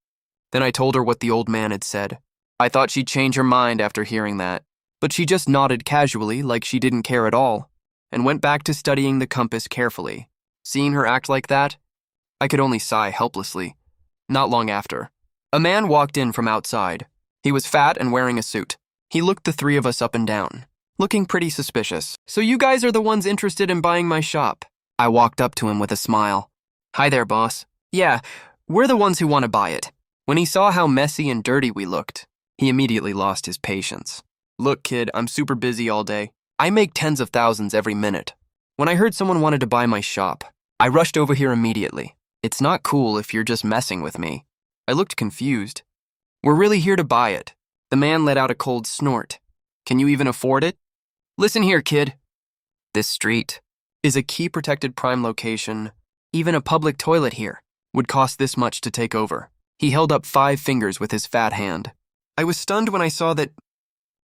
Then I told her what the old man had said. I thought she'd change her mind after hearing that, but she just nodded casually like she didn't care at all and went back to studying the compass carefully. Seeing her act like that, I could only sigh helplessly. Not long after, a man walked in from outside. He was fat and wearing a suit. He looked the three of us up and down, looking pretty suspicious. So you guys are the ones interested in buying my shop? I walked up to him with a smile. Hi there, boss. Yeah, we're the ones who want to buy it. When he saw how messy and dirty we looked, he immediately lost his patience. Look, kid, I'm super busy all day. I make tens of thousands every minute. When I heard someone wanted to buy my shop, I rushed over here immediately. It's not cool if you're just messing with me. I looked confused. We're really here to buy it. The man let out a cold snort. Can you even afford it? Listen here, kid. This street is a key protected prime location. Even a public toilet here would cost this much to take over. He held up 5 fingers with his fat hand. I was stunned when I saw that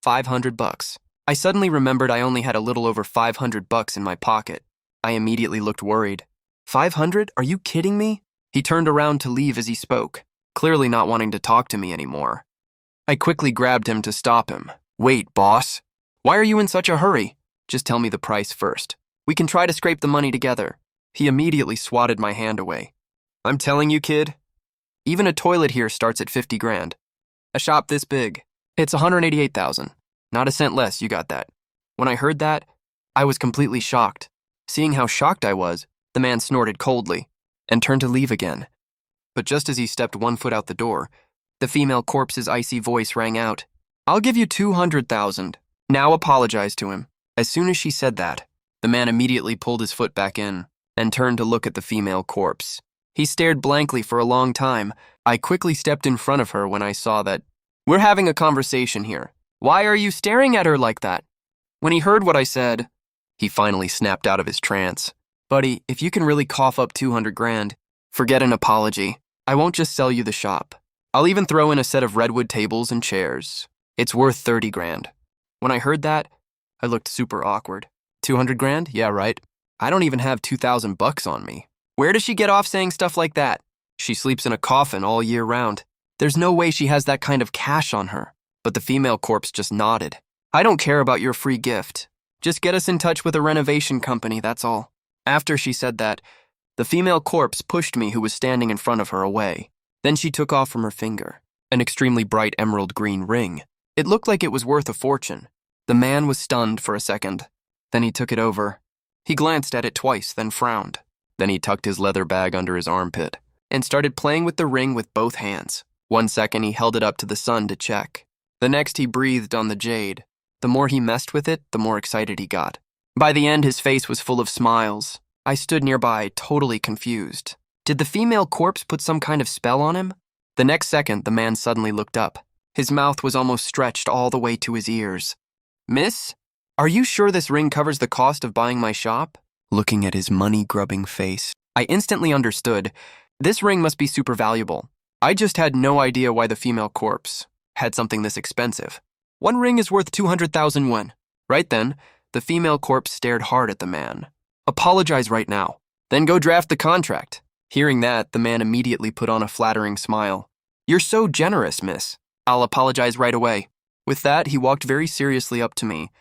$500. I suddenly remembered I only had a little over $500 in my pocket. I immediately looked worried. 500? Are you kidding me? He turned around to leave as he spoke, clearly not wanting to talk to me anymore. I quickly grabbed him to stop him. Wait, boss. Why are you in such a hurry? Just tell me the price first. We can try to scrape the money together. He immediately swatted my hand away. I'm telling you, kid, even a toilet here starts at 50 grand. A shop this big, it's 188,000. Not a cent less, you got that. When I heard that, I was completely shocked. Seeing how shocked I was, the man snorted coldly and turned to leave again. But just as he stepped 1 foot out the door, the female corpse's icy voice rang out. I'll give you 200,000. Now apologize to him. As soon as she said that, the man immediately pulled his foot back in and turned to look at the female corpse. He stared blankly for a long time. I quickly stepped in front of her when I saw that. We're having a conversation here. Why are you staring at her like that? When he heard what I said, he finally snapped out of his trance. Buddy, if you can really cough up 200 grand, forget an apology. I won't just sell you the shop. I'll even throw in a set of redwood tables and chairs. It's worth 30 grand. When I heard that, I looked super awkward. 200 grand? Yeah, right. I don't even have 2,000 bucks on me. Where does she get off saying stuff like that? She sleeps in a coffin all year round. There's no way she has that kind of cash on her. But the female corpse just nodded. I don't care about your free gift. Just get us in touch with a renovation company, that's all. After she said that, the female corpse pushed me who was standing in front of her away. Then she took off from her finger an extremely bright emerald green ring. It looked like it was worth a fortune. The man was stunned for a second. Then he took it over. He glanced at it twice, then frowned. Then he tucked his leather bag under his armpit and started playing with the ring with both hands. 1 second he held it up to the sun to check. The next he breathed on the jade. The more he messed with it, the more excited he got. By the end, his face was full of smiles. I stood nearby, totally confused. Did the female corpse put some kind of spell on him? The next second, the man suddenly looked up. His mouth was almost stretched all the way to his ears. Miss, are you sure this ring covers the cost of buying my shop? Looking at his money-grubbing face, I instantly understood. This ring must be super valuable. I just had no idea why the female corpse had something this expensive. One ring is worth 200,000 won. Right then, the female corpse stared hard at the man. Apologize right now, then go draft the contract. Hearing that, the man immediately put on a flattering smile. You're so generous, miss. I'll apologize right away. With that, he walked very seriously up to me.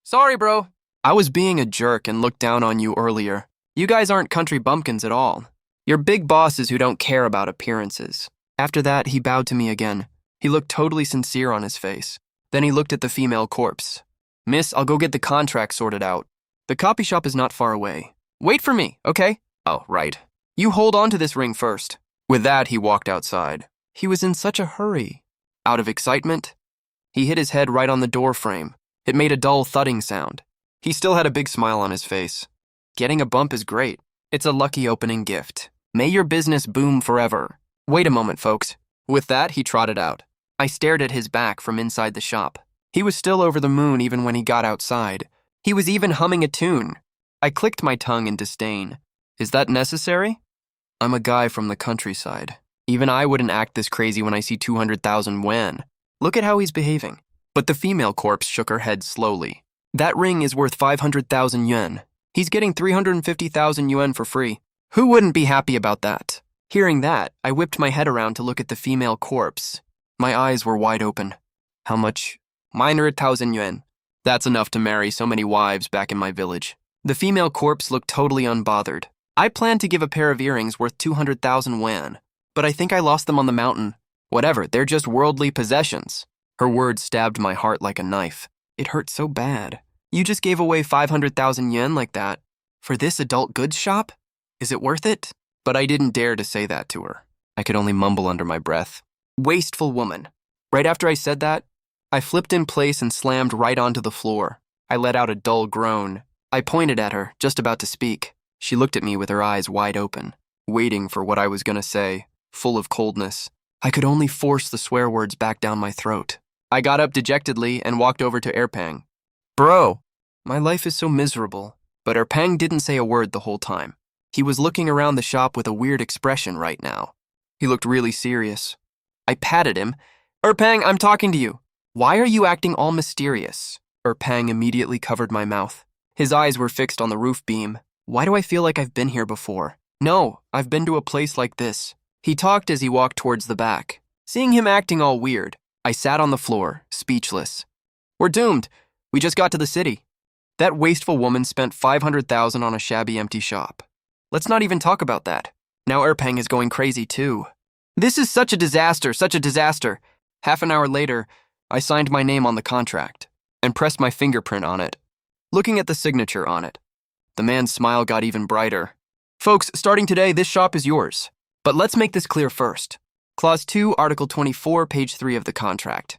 Sorry, bro. I was being a jerk and looked down on you earlier. You guys aren't country bumpkins at all. You're big bosses who don't care about appearances. After that, he bowed to me again. He looked totally sincere on his face. Then he looked at the female corpse. Miss, I'll go get the contract sorted out. The copy shop is not far away. Wait for me, okay? Oh, right. You hold on to this ring first. With that, he walked outside. He was in such a hurry. Out of excitement, he hit his head right on the door frame. It made a dull thudding sound. He still had a big smile on his face. Getting a bump is great. It's a lucky opening gift. May your business boom forever. Wait a moment, folks. With that, he trotted out. I stared at his back from inside the shop. He was still over the moon even when he got outside. He was even humming a tune. I clicked my tongue in disdain. Is that necessary? I'm a guy from the countryside. Even I wouldn't act this crazy when I see 200,000 yuan. Look at how he's behaving. But the female corpse shook her head slowly. That ring is worth 500,000 yuan. He's getting 350,000 yuan for free. Who wouldn't be happy about that? Hearing that, I whipped my head around to look at the female corpse. My eyes were wide open. How much? 100,000 yuan. That's enough to marry so many wives back in my village. The female corpse looked totally unbothered. I planned to give a pair of earrings worth 200,000 yuan, but I think I lost them on the mountain. Whatever, they're just worldly possessions. Her words stabbed my heart like a knife. It hurt so bad. You just gave away 500,000 yen like that. For this adult goods shop? Is it worth it? But I didn't dare to say that to her. I could only mumble under my breath. Wasteful woman. Right after I said that, I flipped in place and slammed right onto the floor. I let out a dull groan. I pointed at her, just about to speak. She looked at me with her eyes wide open, waiting for what I was going to say, full of coldness. I could only force the swear words back down my throat. I got up dejectedly and walked over to Erpang. Bro, my life is so miserable. But Erpang didn't say a word the whole time. He was looking around the shop with a weird expression right now. He looked really serious. I patted him. Erpang, I'm talking to you. Why are you acting all mysterious? Erpang immediately covered my mouth. His eyes were fixed on the roof beam. Why do I feel like I've been here before? No, I've been to a place like this. He talked as he walked towards the back. Seeing him acting all weird, I sat on the floor, speechless. We're doomed. We just got to the city. That wasteful woman spent 500,000 on a shabby empty shop. Let's not even talk about that. Now Erpang is going crazy too. This is such a disaster, such a disaster. Half an hour later, I signed my name on the contract and pressed my fingerprint on it. Looking at the signature on it, the man's smile got even brighter. Folks, starting today, this shop is yours. But let's make this clear first. Clause 2, Article 24, page 3 of the contract.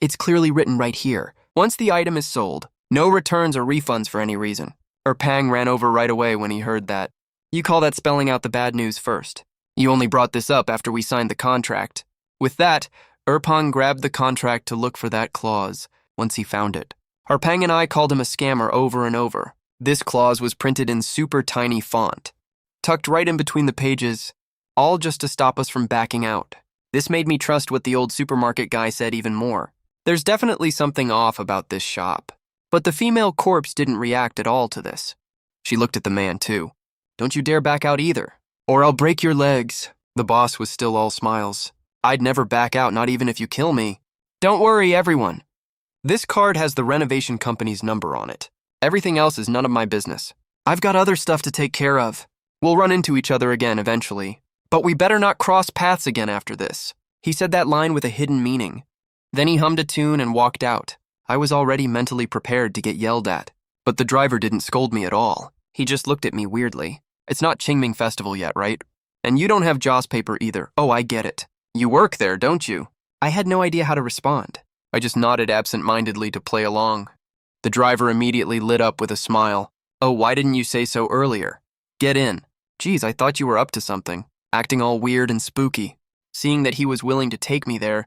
It's clearly written right here. Once the item is sold, no returns or refunds for any reason. Erpang ran over right away when he heard that. You call that spelling out the bad news first. You only brought this up after we signed the contract. With that, Erpang grabbed the contract to look for that clause once he found it. Erpang and I called him a scammer over and over. This clause was printed in super tiny font, tucked right in between the pages, all just to stop us from backing out. This made me trust what the old supermarket guy said even more. There's definitely something off about this shop. But the female corpse didn't react at all to this. She looked at the man, too. Don't you dare back out either, or I'll break your legs. The boss was still all smiles. I'd never back out, not even if you kill me. Don't worry, everyone. This card has the renovation company's number on it. Everything else is none of my business. I've got other stuff to take care of. We'll run into each other again eventually. But we better not cross paths again after this. He said that line with a hidden meaning. Then he hummed a tune and walked out. I was already mentally prepared to get yelled at. But the driver didn't scold me at all. He just looked at me weirdly. It's not Qingming Festival yet, right? And you don't have Jaws paper either. Oh, I get it. You work there, don't you? I had no idea how to respond. I just nodded absent-mindedly to play along. The driver immediately lit up with a smile. Oh, why didn't you say so earlier? Get in. Geez, I thought you were up to something, acting all weird and spooky. Seeing that he was willing to take me there,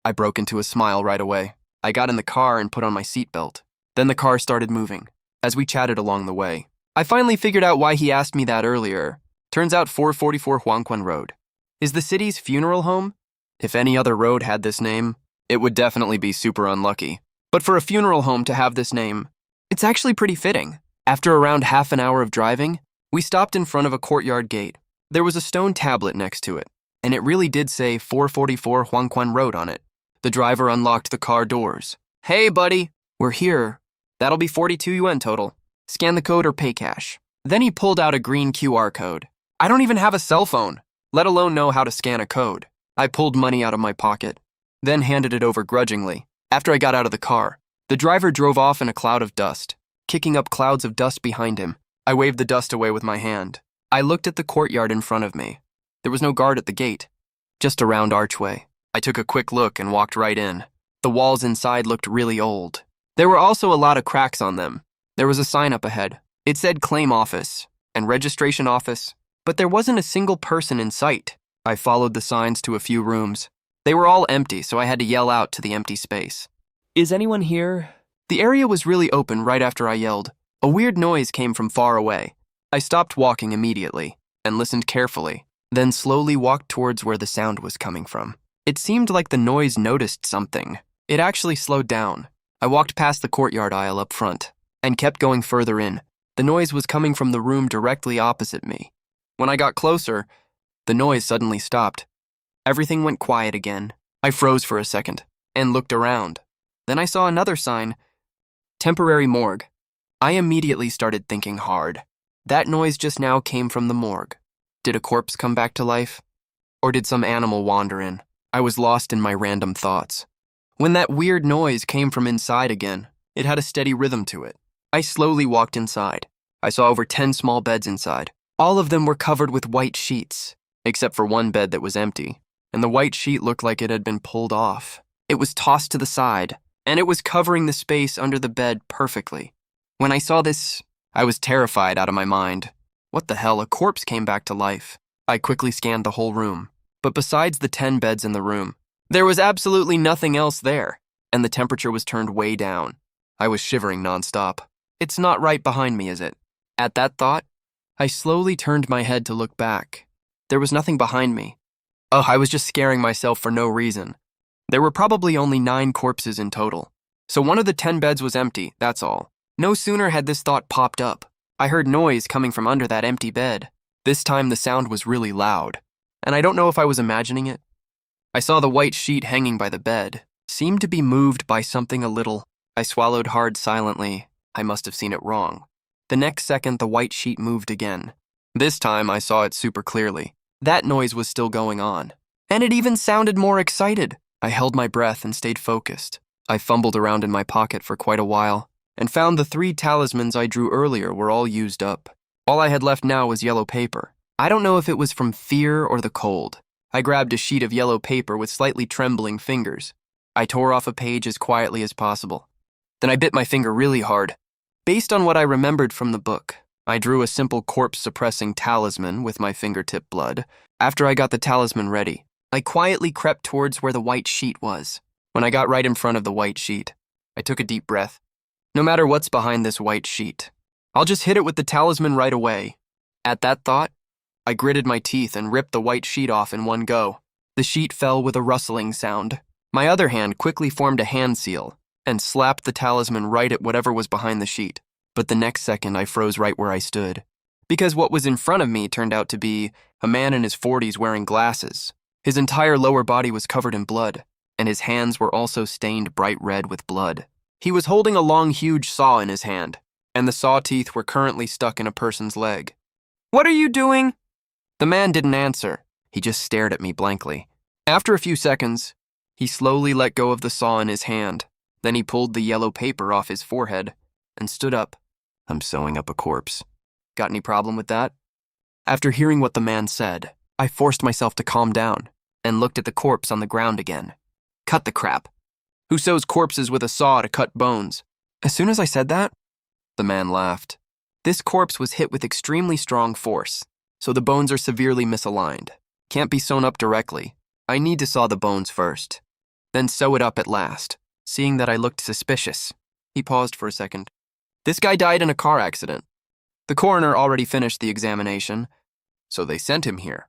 I broke into a smile right away. I got in the car and put on my seatbelt. Then the car started moving, as we chatted along the way. I finally figured out why he asked me that earlier. Turns out 444 Huangquan Road is the city's funeral home. If any other road had this name, it would definitely be super unlucky. But for a funeral home to have this name, it's actually pretty fitting. After around half an hour of driving, we stopped in front of a courtyard gate. There was a stone tablet next to it, and it really did say 444 Huangquan Road on it. The driver unlocked the car doors. Hey, buddy, we're here. That'll be 42 yuan total. Scan the code or pay cash. Then he pulled out a green QR code. I don't even have a cell phone, let alone know how to scan a code. I pulled money out of my pocket, then handed it over grudgingly. After I got out of the car, the driver drove off in a cloud of dust, kicking up clouds of dust behind him. I waved the dust away with my hand. I looked at the courtyard in front of me. There was no guard at the gate, just a round archway. I took a quick look and walked right in. The walls inside looked really old. There were also a lot of cracks on them. There was a sign up ahead. It said claim office and registration office, but there wasn't a single person in sight. I followed the signs to a few rooms. They were all empty, so I had to yell out to the empty space. Is anyone here? The area was really open right after I yelled. A weird noise came from far away. I stopped walking immediately and listened carefully, then slowly walked towards where the sound was coming from. It seemed like the noise noticed something. It actually slowed down. I walked past the courtyard aisle up front and kept going further in. The noise was coming from the room directly opposite me. When I got closer, the noise suddenly stopped. Everything went quiet again. I froze for a second and looked around. Then I saw another sign, temporary morgue. I immediately started thinking hard. That noise just now came from the morgue. Did a corpse come back to life? Or did some animal wander in? I was lost in my random thoughts. When that weird noise came from inside again, it had a steady rhythm to it. I slowly walked inside. I saw over 10 small beds inside. All of them were covered with white sheets, except for one bed that was empty, and the white sheet looked like it had been pulled off. It was tossed to the side, and it was covering the space under the bed perfectly. When I saw this, I was terrified out of my mind. What the hell, a corpse came back to life. I quickly scanned the whole room, but besides the 10 beds in the room, there was absolutely nothing else there, and the temperature was turned way down. I was shivering nonstop. It's not right behind me, is it? At that thought, I slowly turned my head to look back. There was nothing behind me. Oh, I was just scaring myself for no reason. There were probably only 9 corpses in total, so one of the 10 beds was empty, that's all. No sooner had this thought popped up, I heard noise coming from under that empty bed. This time the sound was really loud, and I don't know if I was imagining it. I saw the white sheet hanging by the bed, seemed to be moved by something a little. I swallowed hard silently. I must have seen it wrong. The next second, the white sheet moved again. This time, I saw it super clearly. That noise was still going on. And it even sounded more excited. I held my breath and stayed focused. I fumbled around in my pocket for quite a while and found the 3 talismans I drew earlier were all used up. All I had left now was yellow paper. I don't know if it was from fear or the cold. I grabbed a sheet of yellow paper with slightly trembling fingers. I tore off a page as quietly as possible. Then I bit my finger really hard. Based on what I remembered from the book, I drew a simple corpse-suppressing talisman with my fingertip blood. After I got the talisman ready, I quietly crept towards where the white sheet was. When I got right in front of the white sheet, I took a deep breath. No matter what's behind this white sheet, I'll just hit it with the talisman right away. At that thought, I gritted my teeth and ripped the white sheet off in one go. The sheet fell with a rustling sound. My other hand quickly formed a hand seal and slapped the talisman right at whatever was behind the sheet. But the next second, I froze right where I stood. Because what was in front of me turned out to be a man in his 40s wearing glasses. His entire lower body was covered in blood, and his hands were also stained bright red with blood. He was holding a long, huge saw in his hand, and the saw teeth were currently stuck in a person's leg. "What are you doing?" The man didn't answer. He just stared at me blankly. After a few seconds, he slowly let go of the saw in his hand. Then he pulled the yellow paper off his forehead and stood up. "I'm sewing up a corpse. Got any problem with that?" After hearing what the man said, I forced myself to calm down and looked at the corpse on the ground again. Cut the crap. Who sews corpses with a saw to cut bones? As soon as I said that, the man laughed. This corpse was hit with extremely strong force, so the bones are severely misaligned. Can't be sewn up directly. I need to saw the bones first, then sew it up at last. Seeing that I looked suspicious, he paused for a second. This guy died in a car accident. The coroner already finished the examination, so they sent him here.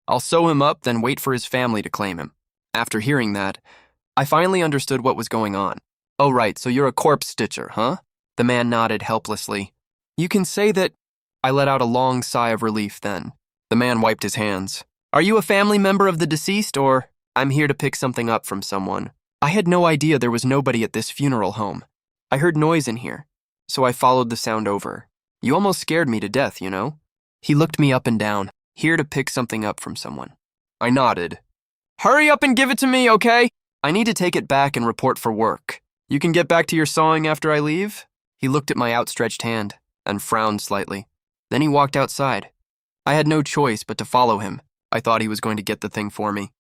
I'll sew him up, then wait for his family to claim him. After hearing that, I finally understood what was going on. Oh right, so you're a corpse stitcher, huh? The man nodded helplessly. You can say that. I let out a long sigh of relief then. The man wiped his hands. Are you a family member of the deceased, or I'm here to pick something up from someone? I had no idea there was nobody at this funeral home. I heard noise in here, so I followed the sound over. You almost scared me to death, you know? He looked me up and down, here to pick something up from someone. I nodded. Hurry up and give it to me, okay? I need to take it back and report for work. You can get back to your sawing after I leave? He looked at my outstretched hand and frowned slightly. Then he walked outside. I had no choice but to follow him. I thought he was going to get the thing for me.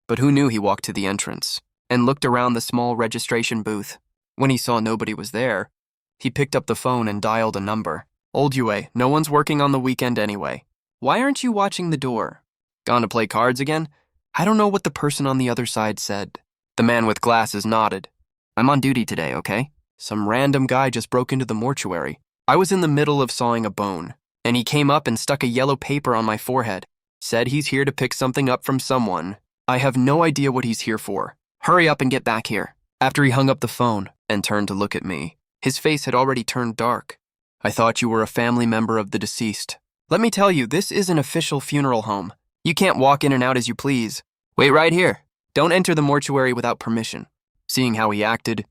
But who knew he walked to the entrance and looked around the small registration booth. When he saw nobody was there, he picked up the phone and dialed a number. Old Yue, no one's working on the weekend anyway. Why aren't you watching the door? Gone to play cards again? I don't know what the person on the other side said. The man with glasses nodded. I'm on duty today, okay? Some random guy just broke into the mortuary. I was in the middle of sawing a bone, and he came up and stuck a yellow paper on my forehead. Said he's here to pick something up from someone. I have no idea what he's here for. Hurry up and get back here. After he hung up the phone and turned to look at me, his face had already turned dark. I thought you were a family member of the deceased. Let me tell you, this is an official funeral home. You can't walk in and out as you please. Wait right here. Don't enter the mortuary without permission. Seeing how he acted,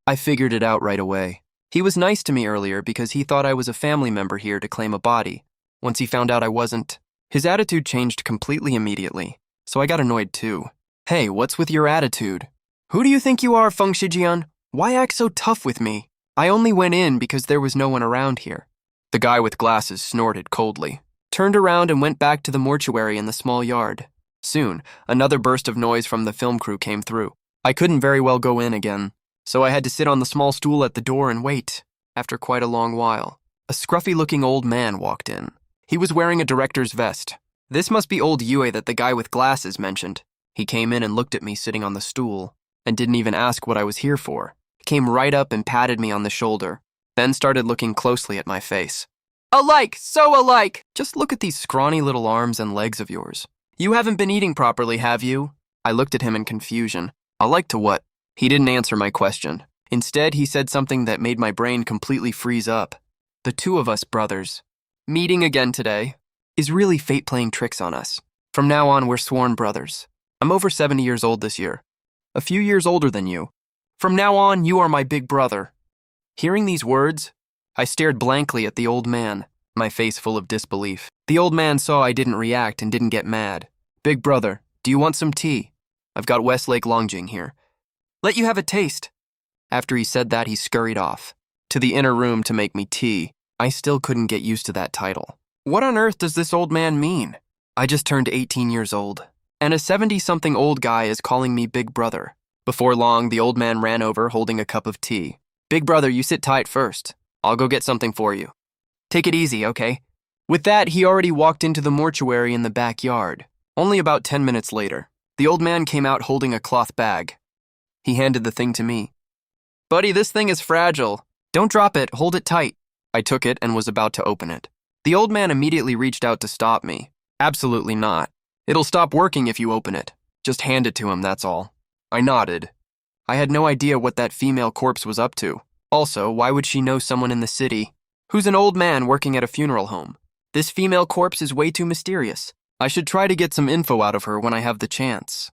I figured it out right away. He was nice to me earlier because he thought I was a family member here to claim a body. Once he found out I wasn't, his attitude changed completely immediately, so I got annoyed too. Hey, what's with your attitude? Who do you think you are, Feng Shijian? Why act so tough with me? I only went in because there was no one around here. The guy with glasses snorted coldly, turned around and went back to the mortuary in the small yard. Soon, another burst of noise from the film crew came through. I couldn't very well go in again, so I had to sit on the small stool at the door and wait. After quite a long while, a scruffy-looking old man walked in. He was wearing a director's vest. This must be old Yue that the guy with glasses mentioned. He came in and looked at me sitting on the stool, and didn't even ask what I was here for. Came right up and patted me on the shoulder, then started looking closely at my face. Alike, so alike! Just look at these scrawny little arms and legs of yours. You haven't been eating properly, have you? I looked at him in confusion. Alike to what? He didn't answer my question. Instead, he said something that made my brain completely freeze up. The two of us brothers, meeting again today, is really fate playing tricks on us. From now on, we're sworn brothers. I'm over 70 years old this year. A few years older than you. From now on, you are my big brother. Hearing these words, I stared blankly at the old man, my face full of disbelief. The old man saw I didn't react and didn't get mad. Big brother, do you want some tea? I've got Westlake Longjing here. Let you have a taste. After he said that, he scurried off to the inner room to make me tea. I still couldn't get used to that title. What on earth does this old man mean? I just turned 18 years old, and a 70-something old guy is calling me big brother. Before long, the old man ran over holding a cup of tea. Big brother, you sit tight first. I'll go get something for you. Take it easy, okay? With that, he already walked into the mortuary in the backyard. Only about 10 minutes later, the old man came out holding a cloth bag. He handed the thing to me. Buddy, this thing is fragile. Don't drop it, hold it tight. I took it and was about to open it. The old man immediately reached out to stop me. Absolutely not. It'll stop working if you open it. Just hand it to him, that's all. I nodded. I had no idea what that female corpse was up to. Also, why would she know someone in the city? Who's an old man working at a funeral home? This female corpse is way too mysterious. I should try to get some info out of her when I have the chance.